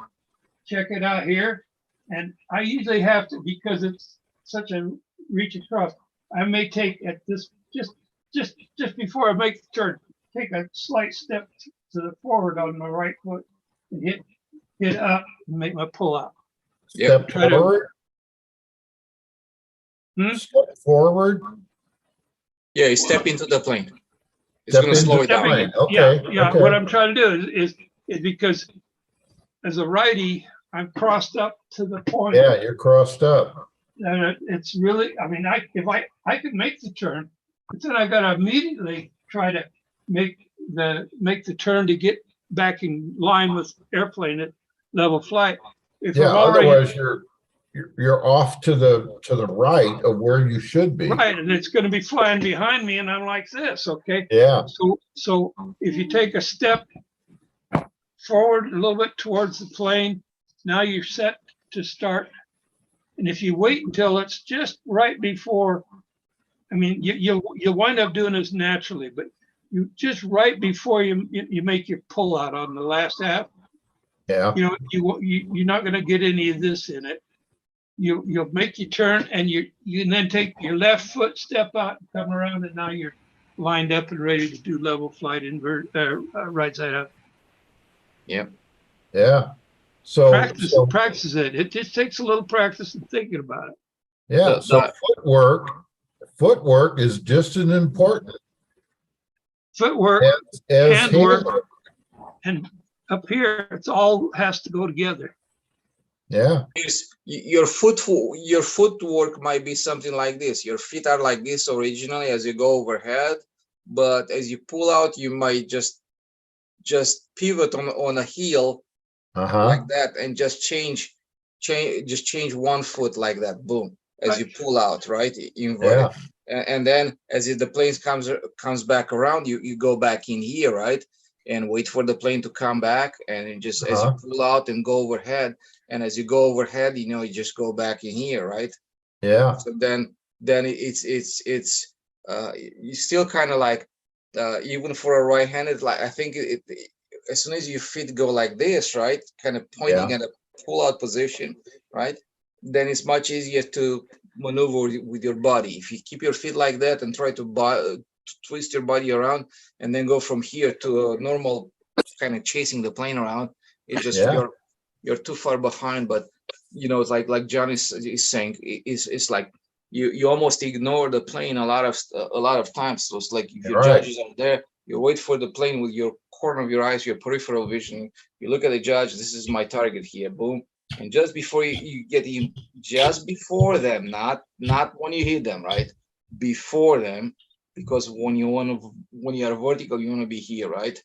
check it out here, and I usually have to, because it's such a reach across. I may take at this just before I make the turn, take a slight step to the forward on my right foot and hit up and make my pull out. Step Try to- forward. Step forward. Yeah, you step into the plane. It's Step gonna slow into it down. plane. Okay. Yeah. okay. What I'm trying to do is because as a righty, I'm crossed up to the point. Yeah, you're crossed up. And it's really, I mean, if I could make the turn, but then I got to immediately try to make the turn to get back in line with airplane at level flight. If Yeah, I'm already otherwise you're off to the right of where you should be. right, and it's going to be flying behind me, and I'm like this, okay? Yeah. So if you take a step forward a little bit towards the plane, now you're set to start. And if you wait until it's just right before, I mean, you'll wind up doing this naturally, but you just right before you make your pull out on the last half, Yeah. you know, you're not going to get any of this in it. You'll make your turn, and you then take your left foot, step out, and come around, and now you're lined up and ready to do level flight right side up. Yep. Yeah. So Practice it. It just takes a little practice and thinking about it. yeah. So footwork is just as important. Footwork, as handwork, handwork. and up here, it's all has to go together. Yeah. Your footwork might be something like this. Your feet are like this originally as you go overhead, but as you pull out, you might just pivot on a heel like that, and just change one foot like that. Boom, as you pull out, right? Inverted. Yeah. And then as the plane comes back around, you go back in here, right? And wait for the plane to come back, and just as you pull out and go overhead, and as you go overhead, you know, you just go back in here, right? Yeah. So then it's you still kind of like even for a right-handed, like I think as soon as your feet go like this, right, kind of pointing at a pull-out position, right, then it's much easier to maneuver with your body. If you keep your feet like that and try to twist your body around and then go from here to a normal kind of chasing the plane around, it just you're too far behind. But you know, it's like John is saying, it's like you almost ignore the plane a lot of times. So it's like if your judges are there, you wait for the plane with your corner of your eyes, your peripheral vision. You look at the judge. This is my target here. Boom. And just before you get in, just before them, not when you hit them, right? Before them, because when you are vertical, you want to be here, right?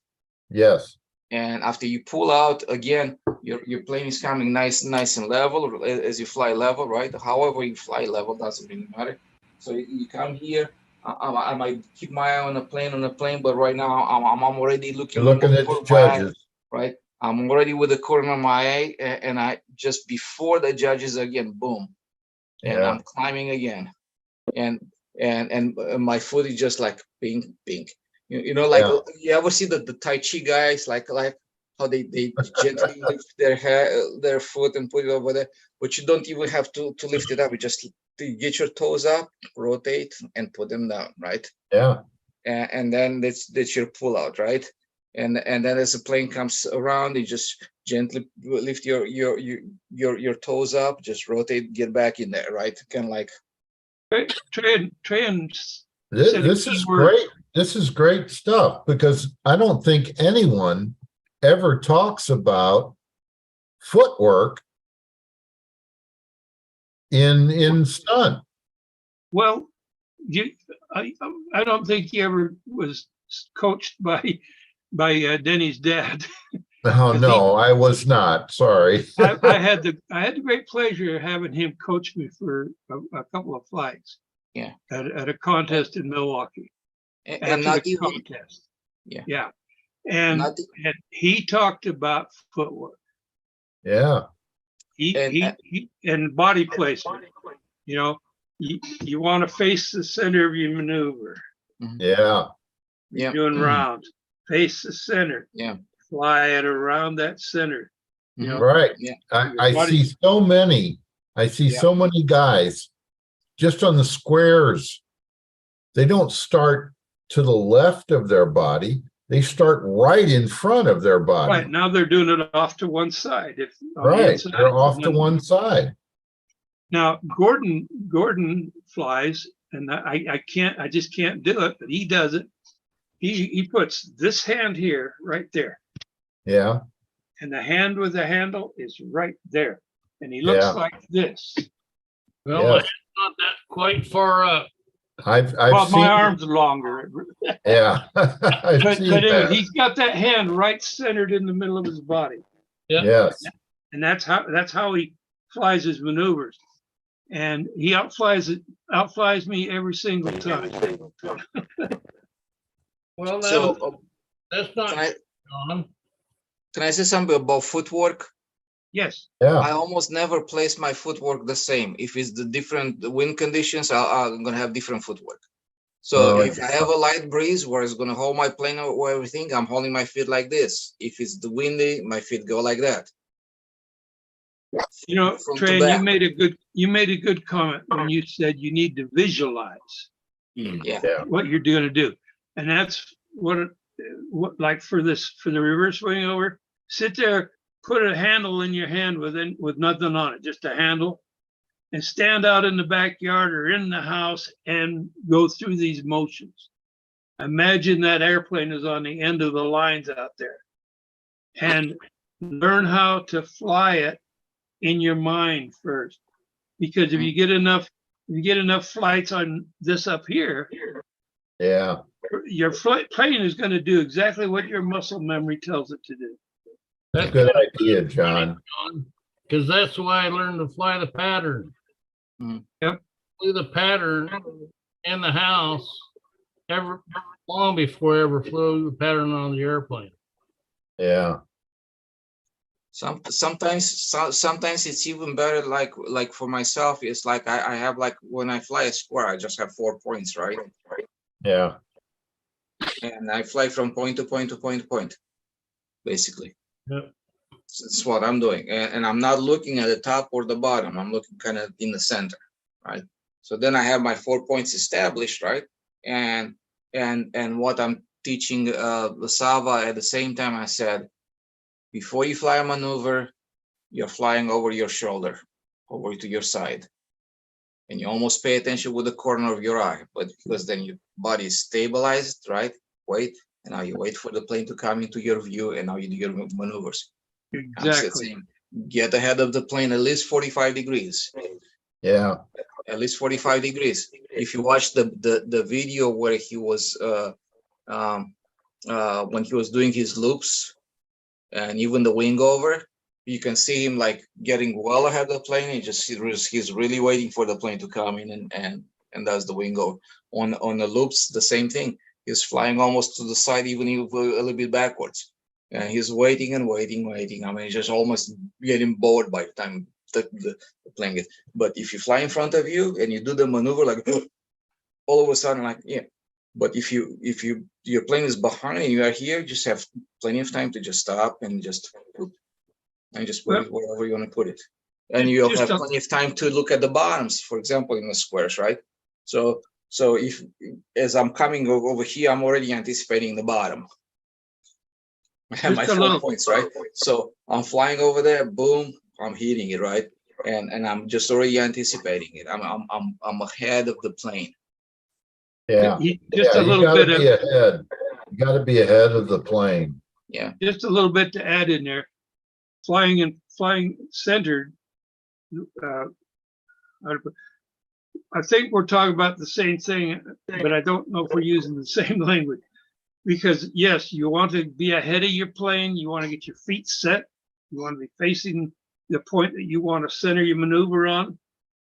Yes. And after you pull out again, your plane is coming nice and level as you fly level, right? However you fly level, doesn't really matter. So you come here. I might keep my eye on the plane, but right now I'm already looking. You're looking at the judges, right? I'm already with the corner of my eye, and I just before the judges again, boom, and I'm climbing again, and my foot is just like pink. You know, like you ever see the Tai Chi guys, like how they gently lift their foot and put it over there, but you don't even have to lift it up. You just get your toes up, rotate, and put them down, right? Yeah. And then that's your pull out, right? And then as the plane comes around, you just gently lift your toes up, just rotate, get back in there, right? Kind of like This is great. This is great stuff, because I don't think anyone ever talks about footwork in stunt. Well, I don't think he ever was coached by Denny's dad. Oh no, I was not. Sorry. I had the great pleasure of having him coach me for a couple of flights. Yeah. At a contest in Milwaukee. And not even contest. Yeah. Yeah. And he talked about footwork. Yeah. He body placement. You know, you want to face the center of your maneuver. Yeah, You're doing rounds. Face the center. Yeah. Fly it around that center. You know, right. Yeah. I What see so many, Yeah. so many guys just on the squares. They don't start to the left of their body. They start right in front of their body. right now they're doing it off to one side. If on the Right. inside, They're off to and then- one side. Now Gordon flies, and I just can't do it, but he does it. He puts this hand here, right there, Yeah. and the hand with the handle is right there, and he looks Yeah. like this. Well, my Yes. hand's not that quite far up. I've Well, seen. my arm's longer, Yeah. I've but seen anyway, that. he's got that hand right centered in the middle of his body, Yeah. Yes. and that's how he flies his maneuvers, and he outflies me every single time. Well, So that's not can I on. can I say something about footwork? Yes. Yeah. I almost never place my footwork the same. If it's the different wind conditions, I'm gonna have different footwork. So Oh, if I have a light breeze where it's gonna hold my plane or everything, I'm holding my feet like this. If it's the windy, my feet go like that. You know, Front to Trey, back. you made a good comment when you said you need to visualize Yeah. Yeah. what you're going to do, and that's what like for the reverse swing over. Sit there, put a handle in your hand with nothing on it, just a handle, and stand out in the backyard or in the house and go through these motions. Imagine that airplane is on the end of the lines out there, and learn how to fly it in your mind first, because if you get enough flights on this up here, Yeah. your plane is going to do exactly what your muscle memory tells it to do. That's Good idea, John. because that's why I learned to fly the pattern. Yep. Flew the pattern in the house long before I ever flew the pattern on the airplane. Yeah. Sometimes it's even better. Like for myself, it's like I have like when I fly a square, I just have 4 points, right? Yeah. And I fly from point to point to point to point, basically. Yep. That's what I'm doing, and I'm not looking at the top or the bottom. I'm looking kind of in the center, right? So then I have my 4 points established, right? And what I'm teaching Sava at the same time, I said, before you fly a maneuver, you're flying over your shoulder, over to your side. And you almost pay attention with the corner of your eye, but because then your body is stabilized, right? Wait, and now you wait for the plane to come into your view, and now you do your maneuvers. Exactly. Get ahead of the plane at least 45 degrees. Yeah. At least 45 degrees. If you watch the video where he was when he was doing his loops, and even the wing over, you can see him like getting well ahead of the plane. He's really waiting for the plane to come in and does the wing over. On the loops, the same thing. He's flying almost to the side, even a little bit backwards. And he's waiting and waiting. I mean, he's just almost getting bored by the time the plane gets. But if you fly in front of you and you do the maneuver like all of a sudden, like, yeah. But if your plane is behind and you are here, just have plenty of time to just stop and just put it wherever you want to put it. And you'll have plenty of time to look at the bottoms, for example, in the squares, right? So if as I'm coming over here, I'm already anticipating the bottom. I have my 4 points, right? So I'm flying over there, boom, I'm hitting it, right? And I'm just already anticipating it. I'm ahead of the plane. Yeah. Just a little bit of ahead. You got to be ahead of the plane. Yeah. Just a little bit to add in there. Flying centered. I think we're talking about the same thing, but I don't know if we're using the same language. Because yes, you want to be ahead of your plane. You want to get your feet set. You want to be facing the point that you want to center your maneuver on.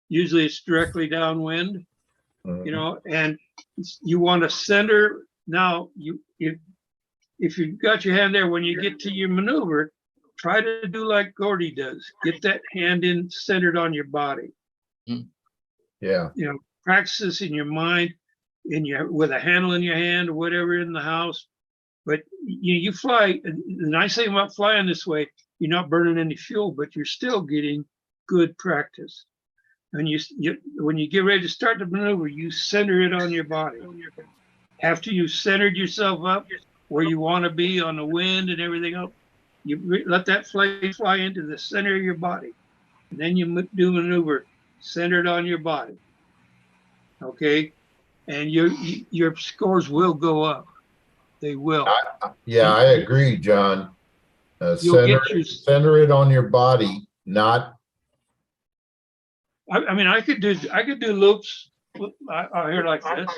Usually it's directly downwind, you know, and you want to center. Now, if you've got your hand there, when you get to your maneuver, try to do like Gordy does. Get that hand in centered on your body. Yeah. Practice this in your mind, with a handle in your hand or whatever in the house. But you fly. The nice thing about flying this way, you're not burning any fuel, but you're still getting good practice. And when you get ready to start the maneuver, you center it on your body. After you've centered yourself up where you want to be on the wind and everything else, you let that fly into the center of your body. And then you do maneuver centered on your body. Okay? And your scores will go up. They will. Yeah, I agree, John. You'll get Center it on your body, not. I mean, I could do loops out here like this,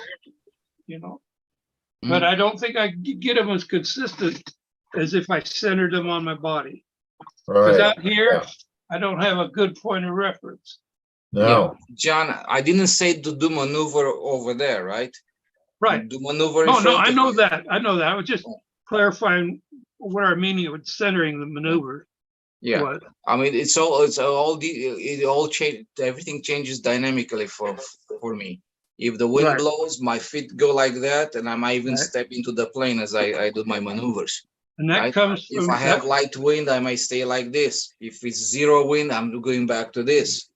but I don't think I could get them as consistent as if I centered them on my body. Because out here, I don't have a good point of reference. No. Yeah. John, I didn't say to do maneuver over there, right? Right. Do maneuver in Oh, no, front I of know you. that. I know that. I was just clarifying what our meaning of centering the maneuver was. I mean, everything changes dynamically for me. If the wind blows, my feet go like that, and I might even step into the plane as I do my maneuvers. And that comes from, if I have light wind, I might stay like this. If it's zero wind, I'm going back to this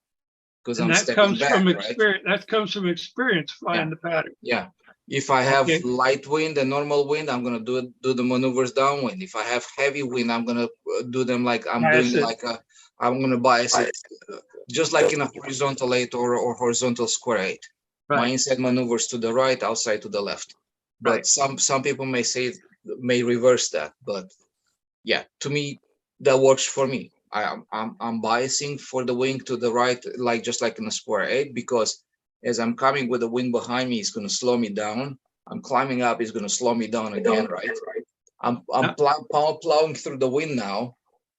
because I'm stepping back, experience. That comes from experience flying the pattern. Yeah. If I have light wind and normal wind, I'm gonna do the maneuvers downwind. If I have heavy wind, I'm gonna do them like I'm gonna bias it, just like in a horizontal 8 or horizontal square 8. My inside maneuvers to the right, outside to the left. But some people may reverse that. But yeah, to me, that works for me. I'm biasing for the wing to the right, just like in a square 8, because as I'm coming with the wind behind me, it's going to slow me down. I'm climbing up, it's going to slow me down again, right? I'm plowing through the wind now.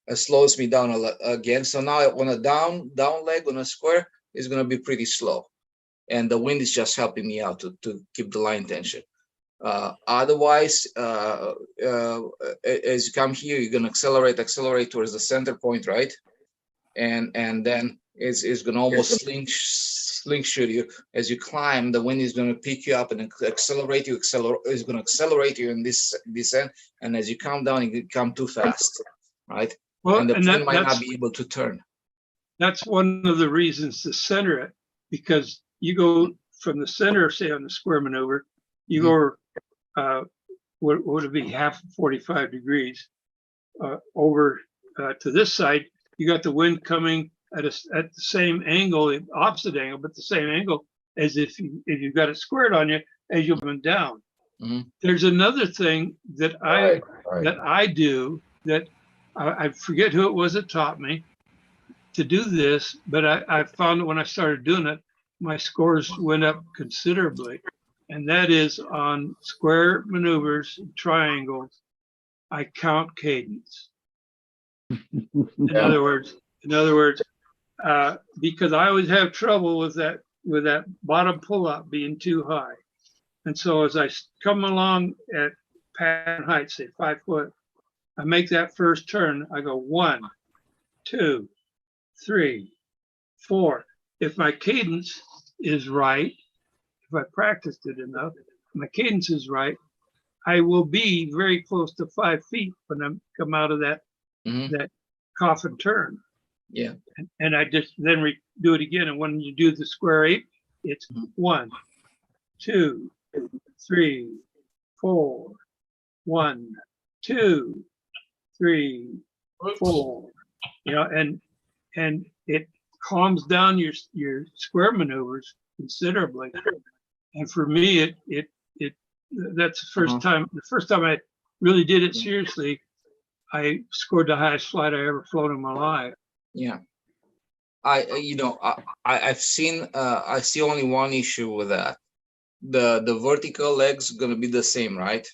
It slows me down again. So now on a down leg on a square, it's going to be pretty slow. And the wind is just helping me out to keep the line tension. Otherwise, as you come here, you're going to accelerate towards the center point, right? And then it's going to almost slingshot you. As you climb, the wind is going to pick you up and accelerate you. It's going to accelerate you in this end. And as you come down, you come too fast, right? Well, and the plane might not be able to turn. That's one of the reasons to center it, because you go from the center, say on the square maneuver, you go what would it be, half 45 degrees over to this side. You got the wind coming at the same angle, opposite angle, but the same angle as if you've got it squared on you as you're coming down. There's another thing that I do that I forget who it was that taught me to do this, but I found that when I started doing it, my scores went up considerably. And that is on square maneuvers, triangles, I count cadence. In other words, because I always have trouble with that bottom pull-out being too high. And so as I come along at pattern height, say 5 foot, I make that first turn, I go 1, 2, 3, 4. If my cadence is right, if I practiced it enough, my cadence is right, I will be very close to 5 feet when I come out of that coffin turn. Yeah. And I just then do it again. And when you do the square 8, it's 1, 2, 3, 4, 1, 2, 3, 4. And it calms down your square maneuvers considerably. And for me, that's the first time. The first time I really did it seriously, I scored the highest flight I ever flown in my life. Yeah, I see only one issue with that. The vertical leg's gonna be the same, right?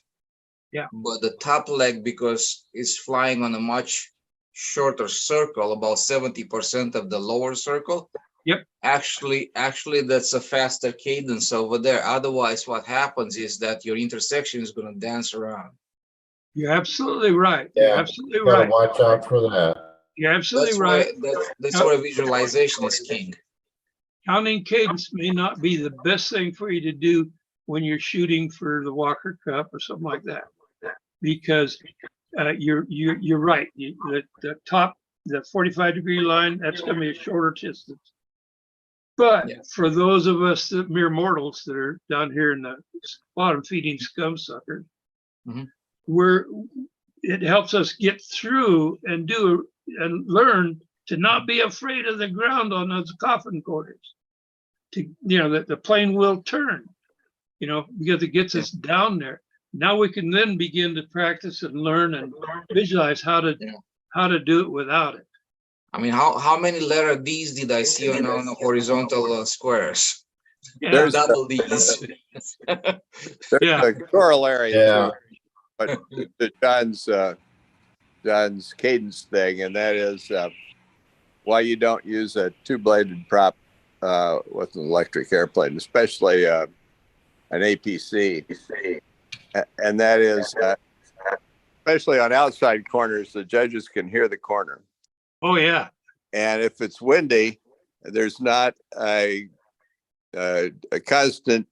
Yeah. But the top leg, because it's flying on a much shorter circle, about 70% of the lower circle. Yep. Actually, that's a faster cadence over there. Otherwise, what happens is that your intersection is going to dance around. You're absolutely right. Yeah, You're absolutely gotta right. watch out for that. You're absolutely right. That's where visualization is king. counting cadence may not be the best thing for you to do when you're shooting for the Walker Cup or something like that, because you're right. The top, the 45-degree line, that's going to be a shorter distance. But for those of us that mere mortals that are down here in the bottom feeding scum sucker, it helps us get through and learn to not be afraid of the ground on those coffin quarters. That the plane will turn, because it gets us down there. Now we can then begin to practice and learn and visualize how to do it without it. I mean, how many letter D's did I see on the horizontal squares? Yeah. Double D's. Yeah. A corollary Yeah. to John's cadence thing, and that is why you don't use a two-bladed prop with an electric airplane, especially an APC. And that is, especially on outside corners, the judges can hear the corner. Oh, yeah. And if it's windy, there's not a constant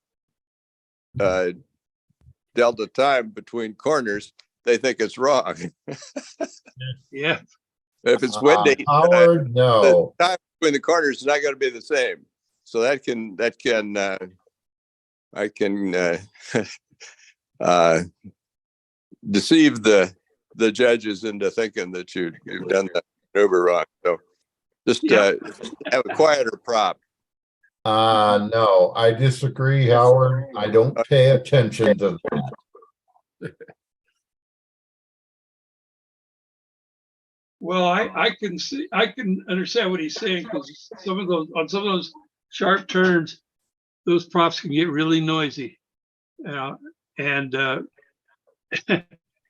delta time between corners. They think it's wrong. Yeah. If it's windy, Howard, no. the time between the corners is not going to be the same. So I can deceive the judges into thinking that you've done that maneuver wrong. So just have a quieter prop. No, I disagree, Howard. I don't pay attention to that. Well, I can understand what he's saying, because on some of those sharp turns, those props can get really noisy. And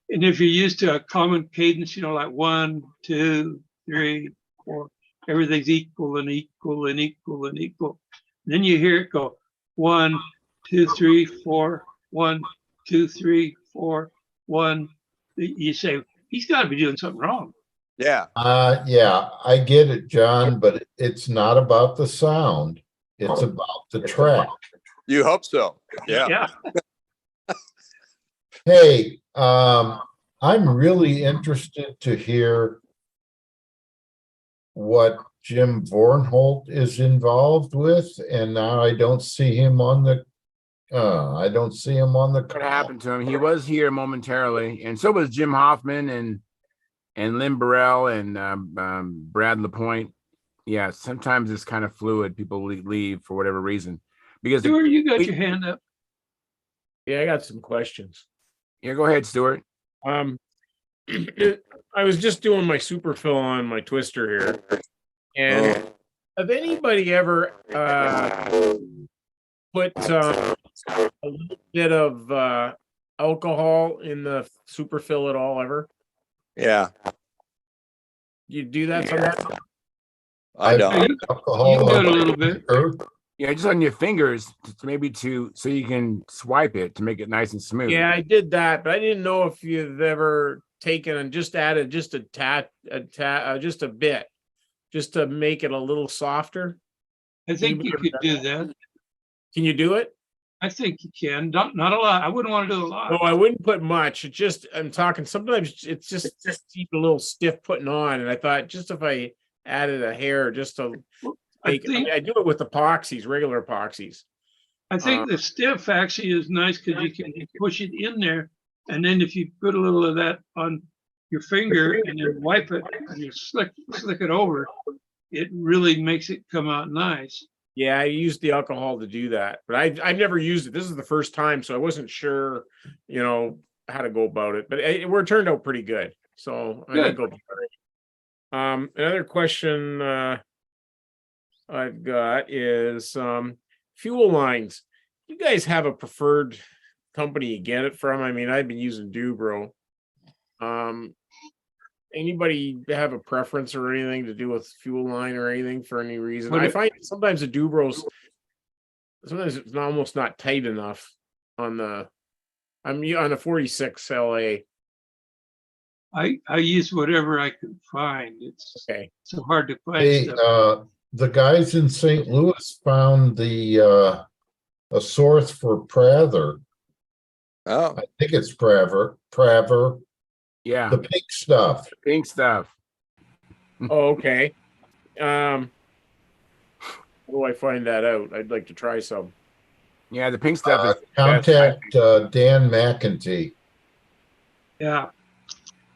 if you're used to a common cadence, like 1, 2, 3, 4, everything's equal and equal and equal and equal. Then you hear it go 1, 2, 3, 4, 1, 2, 3, 4, 1. You say, he's got to be doing something wrong. Yeah. Yeah, I get it, John, but it's not about the sound. It's about the track. You hope so. Yeah. Yeah. Hey, I'm really interested to hear what Jim Vornholt is involved with, and now I don't see him on the What happened to him? He was here momentarily, and so was Jim Hoffman and Lynn Burrell and Brad Lapointe. Yeah, sometimes it's kind of fluid. People leave for whatever reason. Because Stuart, you got your hand up. Yeah, I got some questions. Yeah, go ahead, Stuart. I was just doing my super fill on my twister here, and have anybody ever put a little bit of alcohol in the super fill at all ever? Yeah. You do that sometimes? I don't. Alcohol You can do it a little bit. Yeah, just on your fingers, so you can swipe it to make it nice and smooth. Yeah, I did that, but I didn't know if you've ever taken and just added just just a bit, just to make it a little softer. I think you could do that. Can you do it? I think you can. Not a lot. I wouldn't want to do a lot. No, I wouldn't put much. I'm talking, sometimes it's just keep a little stiff putting on. And I thought just if I added a hair just to I do it with epoxies, regular epoxies. I think the stiff actually is nice because you can push it in there. And then if you put a little of that on your finger and then wipe it and you slick it over, it really makes it come out nice. Yeah, I used the alcohol to do that, but I've never used it. This is the first time, so I wasn't sure, how to go about it. But it turned out pretty good. So I think it'll be great. Another question I've got is fuel lines. You guys have a preferred company you get it from? I mean, I've been using Dubro. Anybody have a preference or anything to do with fuel line or anything for any reason? I find sometimes the Dubros, sometimes it's almost not tight enough on the 46 LA. I use whatever I can find. It's okay. So hard to find Hey, stuff. the guys in St. Louis found a source for Prather. Oh, I think it's Praver, Yeah, the pink stuff. pink stuff. Oh, okay. How do I find that out? I'd like to try some. Yeah, the pink stuff is best. Contact Dan McEntee. Yeah.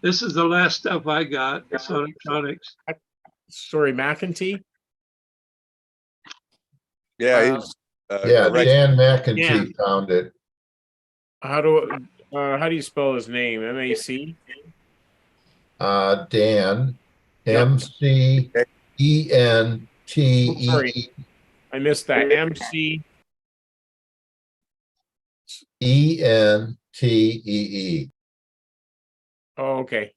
This is the last stuff I got, Sonic Tronics. Sorry, McEntee? yeah, he's Yeah, right. Dan McEntee Dan. found it. How do you spell his name? M-A-C? Dan, Yep. McEntee. Sorry. I missed that. M-C. Entee. Oh, okay.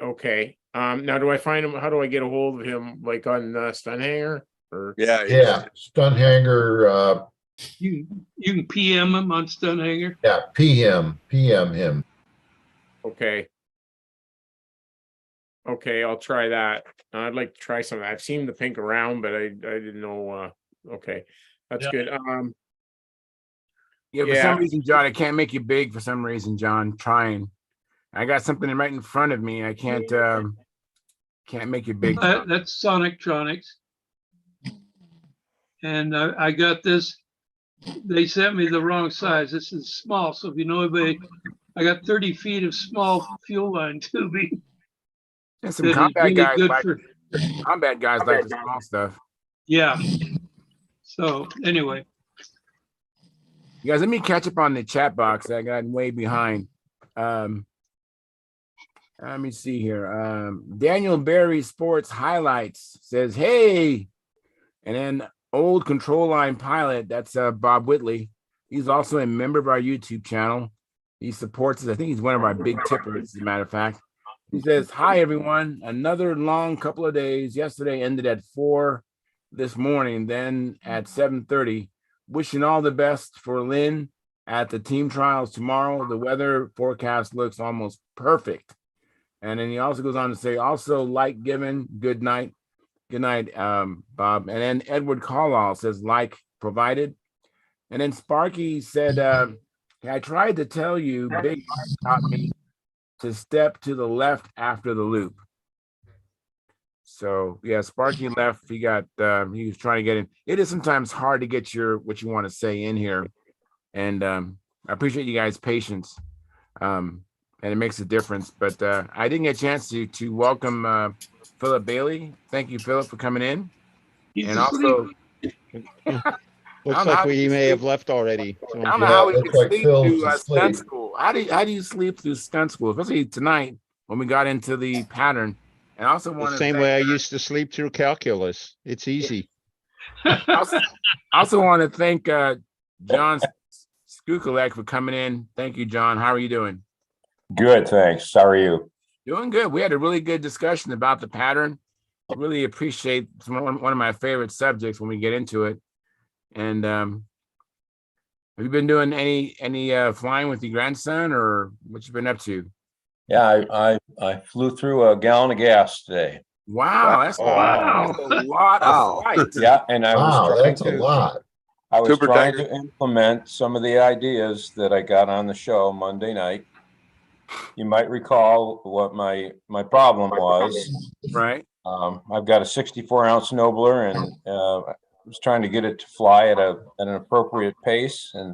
Okay. Now do I find him? How do I get a hold of him? Like on Stunthangar? Or Yeah, Yeah, Stunthangar, You can PM him on Stunthanger. yeah, PM him. okay. Okay, I'll try that. I'd like to try some of that. I've seen the pink around, but I didn't know. Okay, that's Yeah. good. Yeah, for some reason, John, I can't make you big for some reason, John. Trying. I got something right in front of me. I can't make you big. That's Sonic Tronics. And I got this. They sent me the wrong size. This is small. So if you know anybody, I got 30 feet of small fuel line tubing. And some That is combat really guys good like for, combat guys like the small stuff. yeah. So anyway, You guys, let me catch up on the chat box. I got way behind. Let me see here. Daniel Berry Sports Highlights says, "Hey," and then old control line pilot. That's Bob Whitley. He's also a member of our YouTube channel. He supports us. I think he's one of our big tippers, as a matter of fact. He says, "Hi everyone. Another long couple of days. Yesterday ended at 4 this morning, then at 7:30. Wishing all the best for Lynn at the team trials tomorrow. The weather forecast looks almost perfect." And then he also goes on to say, "Also like given, good night." Good night, Bob. And then Edward Carlisle says, "Like provided." And then Sparky said, "I tried to tell you, Big Mark taught me to step to the left after the loop." So yeah, Sparky left. He was trying to get in. It is sometimes hard to get what you want to say in here. And I appreciate you guys' patience. And it makes a difference. But I didn't get a chance to welcome Philip Bailey. Thank you, Philip, for coming in. And also, Looks like we may have left already. So. I don't know how we looks could like sleep Phil's through asleep. stunt school. How do you sleep through stunt school, especially tonight when we got into the pattern? And I also want The to same way I used to sleep through calculus. It's easy. I also want to thank John Skukulek for coming in. Thank you, John. How are you doing? Good, thanks. How are you? Doing good. We had a really good discussion about the pattern. I really appreciate one of my favorite subjects when we get into it. And have you been doing any flying with your grandson, or what you been up to? Yeah, I flew through a gallon of gas today. Wow, that's a lot of flights. Yeah, and I was trying that's a lot. I was trying to implement some of the ideas that I got on the show Monday night. You might recall what my problem was. Right. I've got a 64-ounce Nobler, and I was trying to get it to fly at an appropriate pace. And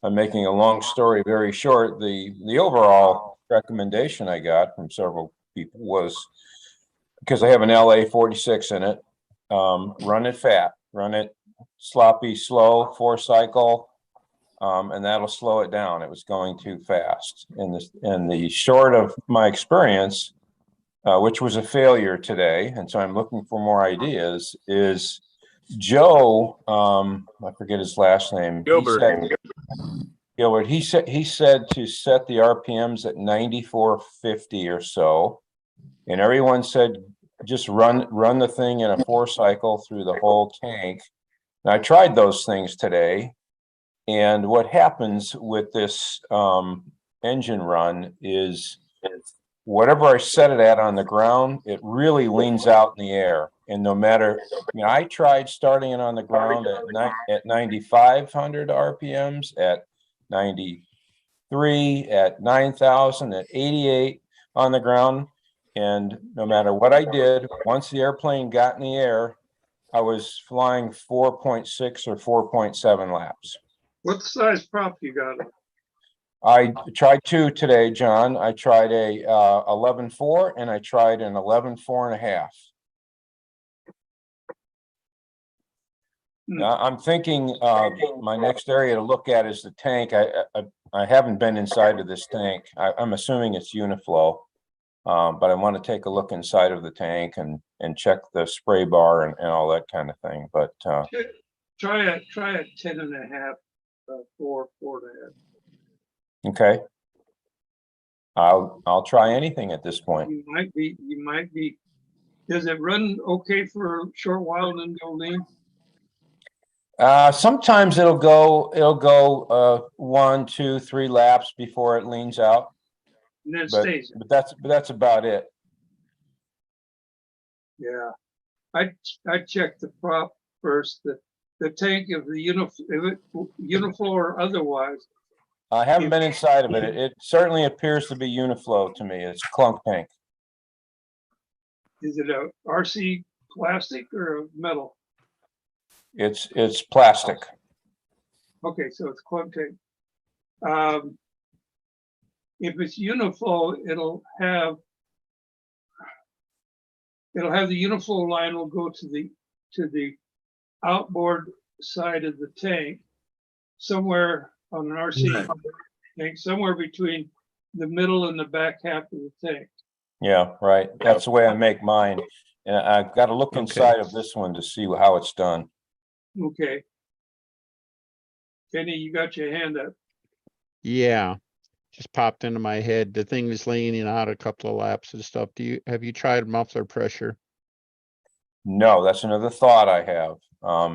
I'm making a long story very short. The overall recommendation I got from several people was, because I have an LA 46 in it, run it fat, run it sloppy, slow, 4-cycle, and that'll slow it down. It was going too fast. And the short of my experience, which was a failure today, and so I'm looking for more ideas, is Joe, I forget his last name. Gilbert. Gilbert, he said to set the RPMs at 9450 or so, and everyone said just run the thing in a 4-cycle through the whole tank. And I tried those things today, and what happens with this engine run is whatever I set it at on the ground, it really leans out in the air. And no matter, I tried starting it on the ground at 9,500 RPMs, at 93, at 9,000, at 88 on the ground. And no matter what I did, once the airplane got in the air, I was flying 4.6 or 4.7 laps. What size prop you got? I tried two today, John. I tried a 11.4 and I tried an 11.4.5. I'm thinking my next area to look at is the tank. I haven't been inside of this tank. I'm assuming it's Uniflow, but I want to take a look inside of the tank and check the spray bar and all that kind of thing. But Try a 10.5, 4.5. Okay. I'll try anything at this point. You might be. Does it run okay for a short while and then go lean? Sometimes it'll go 1, 2, 3 laps before it leans out. And then it But stays. that's about it. Yeah. I checked the prop first, the tank of the Uniflow or otherwise. I haven't been inside of it. It certainly appears to be Uniflow to me. It's clunk tank. Is it a RC plastic or a metal? It's plastic. Okay, so it's clunk tank. If it's Uniflow, it'll have the Uniflow line will go to the outboard side of the tank, somewhere on an RC tank, somewhere between the middle and the back half of the tank. Yeah, right. That's the way I make mine. And I've got to look inside of this one to see how it's done. Okay. Kenny, you got your hand up. Yeah, just popped into my head. The thing is leaning out a couple of laps and stuff. Have you tried muffler pressure? No, that's another thought I have.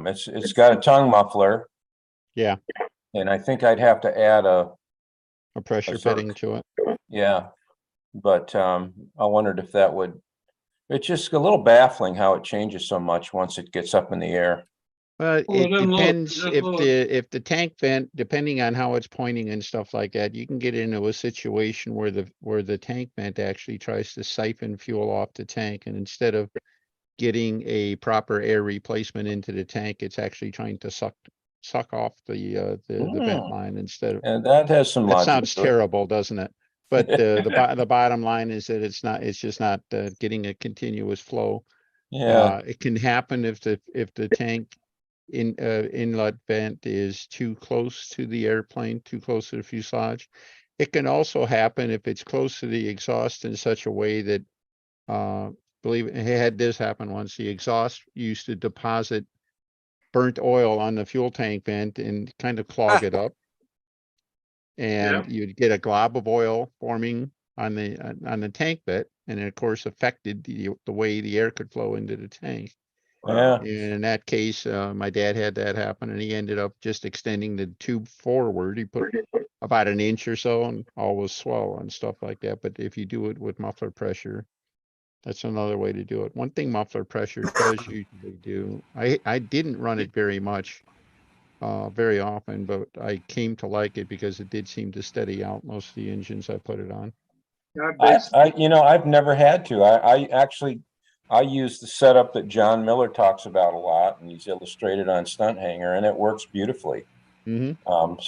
It's got a tongue muffler. Yeah. And I think I'd have to add a pressure fitting to it. Yeah. But I wondered if that would, it's just a little baffling how it changes so much once it gets up in the air. Well, it depends if the tank vent, depending on how it's pointing and stuff like that, you can get into a situation where the tank vent actually tries to siphon fuel off the tank, and instead of getting a proper air replacement into the tank, it's actually trying to suck off the vent line instead of. And that has some That logic. sounds terrible, doesn't it? But the bottom line is that it's just not getting a continuous flow. Yeah. It can happen if the tank inlet vent is too close to the airplane, too close to the fuselage. It can also happen if it's close to the exhaust in such a way that, believe it, had this happen once. The exhaust used to deposit burnt oil on the fuel tank vent and kind of clog it up. And you'd get a glob of oil forming on the tank bit, and it of course affected the way the air could flow into the tank. Yeah. And in that case, my dad had that happen, and he ended up just extending the tube forward. He put about an inch or so, and all was swell and stuff like that. But if you do it with muffler pressure, that's another way to do it. One thing muffler pressure does usually do, I didn't run it very much, very often, but I came to like it because it did seem to steady out most of the engines I put it on. I've never had to. I use the setup that John Miller talks about a lot, and he's illustrated on Stunthangar, and it works beautifully. So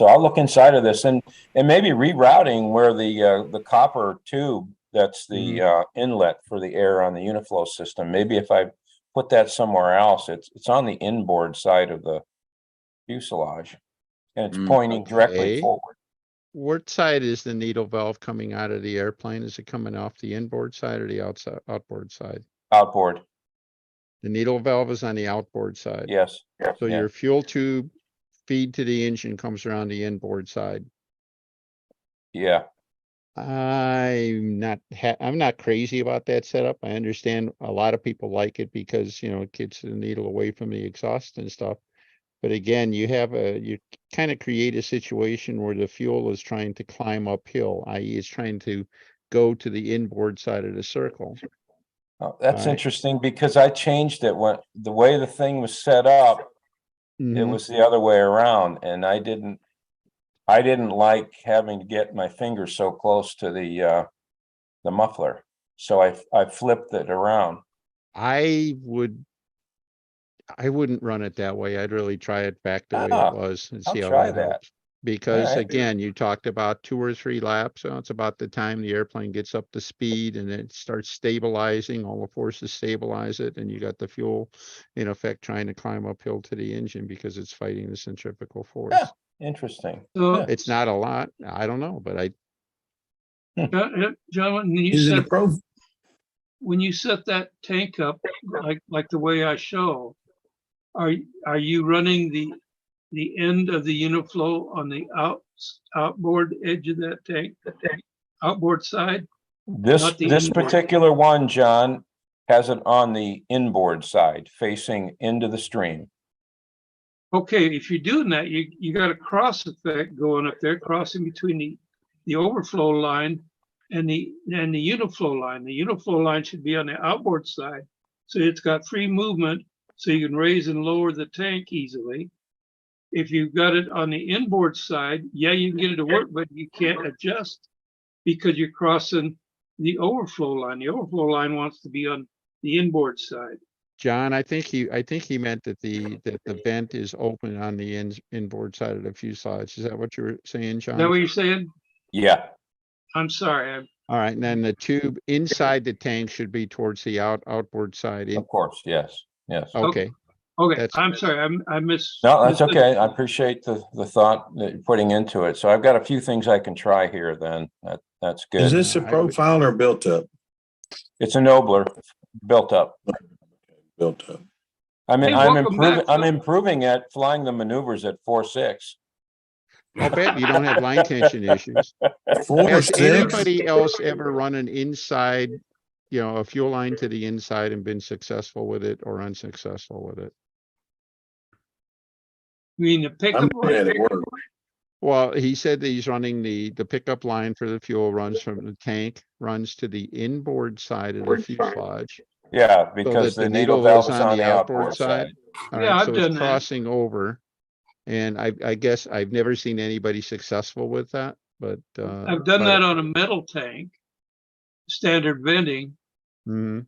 I'll look inside of this and maybe rerouting where the copper tube that's the inlet for the air on the Uniflow system. Maybe if I put that somewhere else, it's on the inboard side of the fuselage, and it's pointing directly forward. What side is the needle valve coming out of the airplane? Is it coming off the inboard side or the outboard side? Outboard. The needle valve is on the outboard side. Yes. So your fuel tube feed to the engine comes around the inboard side. Yeah. I'm not crazy about that setup. I understand a lot of people like it because, it gets the needle away from the exhaust and stuff. But again, you kind of create a situation where the fuel is trying to climb uphill, i.e. it's trying to go to the inboard side of the circle. Oh, that's Right. interesting because I changed it when the way the thing was set up. It Mhm. was the other way around, and I didn't like having to get my fingers so close to the muffler. So I flipped it around. I wouldn't run it that way. I'd really try it back the way Ah, it was and I'll see how try that that. helps. Because Alright. again, you talked about 2 or 3 laps. So it's about the time the airplane gets up to speed and it starts stabilizing, all the forces stabilize it, and you got the fuel in effect trying to climb uphill to the engine because it's fighting the centrifugal force. Yeah, interesting. So, Yeah. It's not a lot. I don't know, but John, when you set that tank up, like the way I show, are you running the end of the uniflow on the outboard edge of that tank, outboard side? This Not the this inboard. particular one, John, has it on the inboard side facing into the stream. Okay, if you're doing that, you got a cross effect going up there, crossing between the overflow line and the uniflow line. The uniflow line should be on the outboard side, so it's got free movement, so you can raise and lower the tank easily. If you've got it on the inboard side, yeah, you can get it to work, but you can't adjust because you're crossing the overflow line. The overflow line wants to be on the inboard side. John, I think he meant that the vent is open on the inboard side of the fuselage. Is that what you were saying, Is that John? what you're saying? Yeah. I'm sorry. All right, and then the tube inside the tank should be towards the outboard side. Of course, yes, yes. Okay. Okay, That's- I'm sorry. I missed. No, that's okay. I appreciate the thought that you're putting into it. So I've got a few things I can try here then. That's good. Is this a I would- profile or built up? It's a Nobler built up. Built up. I mean, Hey, welcome back. I'm improving at flying the maneuvers at 4.6. I'll bet you don't have line tension issues. Has anybody else ever run an inside, a fuel line to the inside and been successful with it or unsuccessful with it? You mean the pickup line? Well, he said that he's running the pickup line for the fuel runs from the tank, runs to the inboard side of the fuselage. Yeah, So because that the needle valve is on the outboard side. All Yeah, right, I've so done it's that. crossing over. And I guess I've never seen anybody successful with that, but. I've done that on a metal tank, standard venting, Mhm.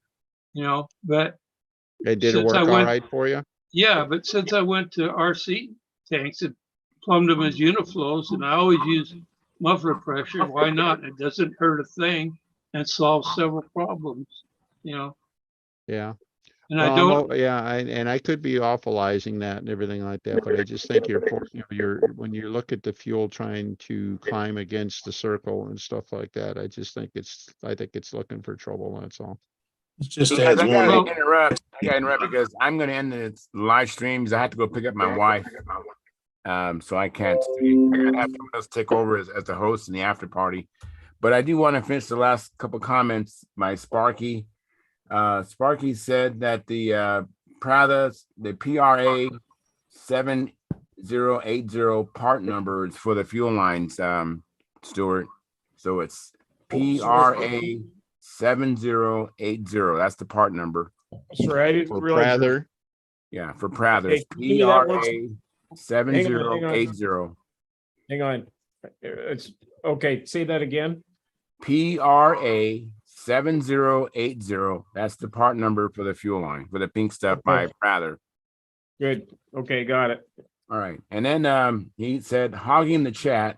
but. It did it since work I all went- right for you? Yeah, but since I went to RC tanks and plumbed them as uniflows, and I always use muffler pressure, why not? It doesn't hurt a thing and solves several problems, Yeah. And I Well, don't. and I could be awfulizing that and everything like that, but I just think when you look at the fuel trying to climb against the circle and stuff like that, I think it's looking for trouble. That's all. It's just I adds gotta one. interrupt. Because I'm gonna end the live streams. I have to go pick up my wife. So I can't stay. I'm gonna have someone else take over as the host in the after party. But I do want to finish the last couple comments by Sparky. Sparky said that the PRA 7080 part number is for the fuel lines, Stuart. So it's PRA 7080. That's the part number. Sorry, I didn't For realize. Prather, Yeah, for Prather. Okay, give me that once- PRA 7080. Hang on. It's okay. Say that again. PRA 7080. That's the part number for the fuel line for the pink stuff by Prather. Good. Okay, got it. All right. And then he said hogging the chat.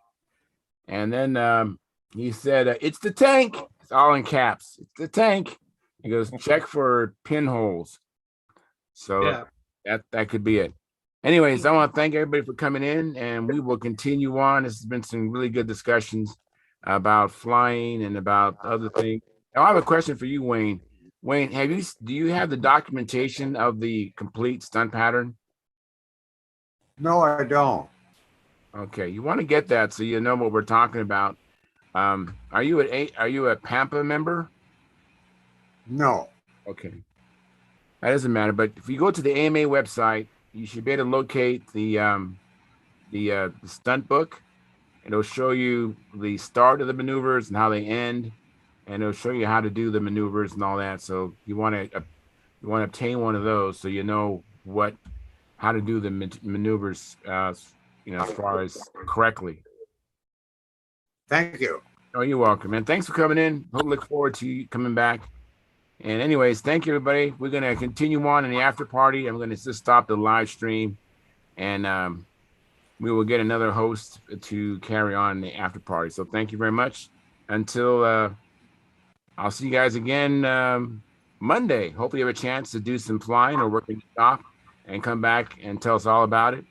And then he said it's the tank. It's all in caps. It's the tank. He goes, check for pinholes. So Yeah. that could be it. Anyways, I want to thank everybody for coming in, and we will continue on. This has been some really good discussions about flying and about other things. Now, I have a question for you, Wayne. Wayne, do you have the documentation of the complete stunt pattern? No, I don't. Okay, you want to get that so you know what we're talking about. Are you a Pampa member? No. Okay. That doesn't matter, but if you go to the AMA website, you should be able to locate the stunt book. It'll show you the start of the maneuvers and how they end. and it'll show you how to do the maneuvers and all that. So you want to obtain one of those so you know how to do the maneuvers, as far as correctly. Thank you. Oh, you're welcome, man. Thanks for coming in. Look forward to you coming back. And anyways, thank you, everybody. We're going to continue on in the after party. I'm going to just stop the live stream, and we will get another host to carry on the after party. So thank you very much. Until I'll see you guys again Monday. Hopefully you have a chance to do some flying or working the shop and come back and tell us all about it.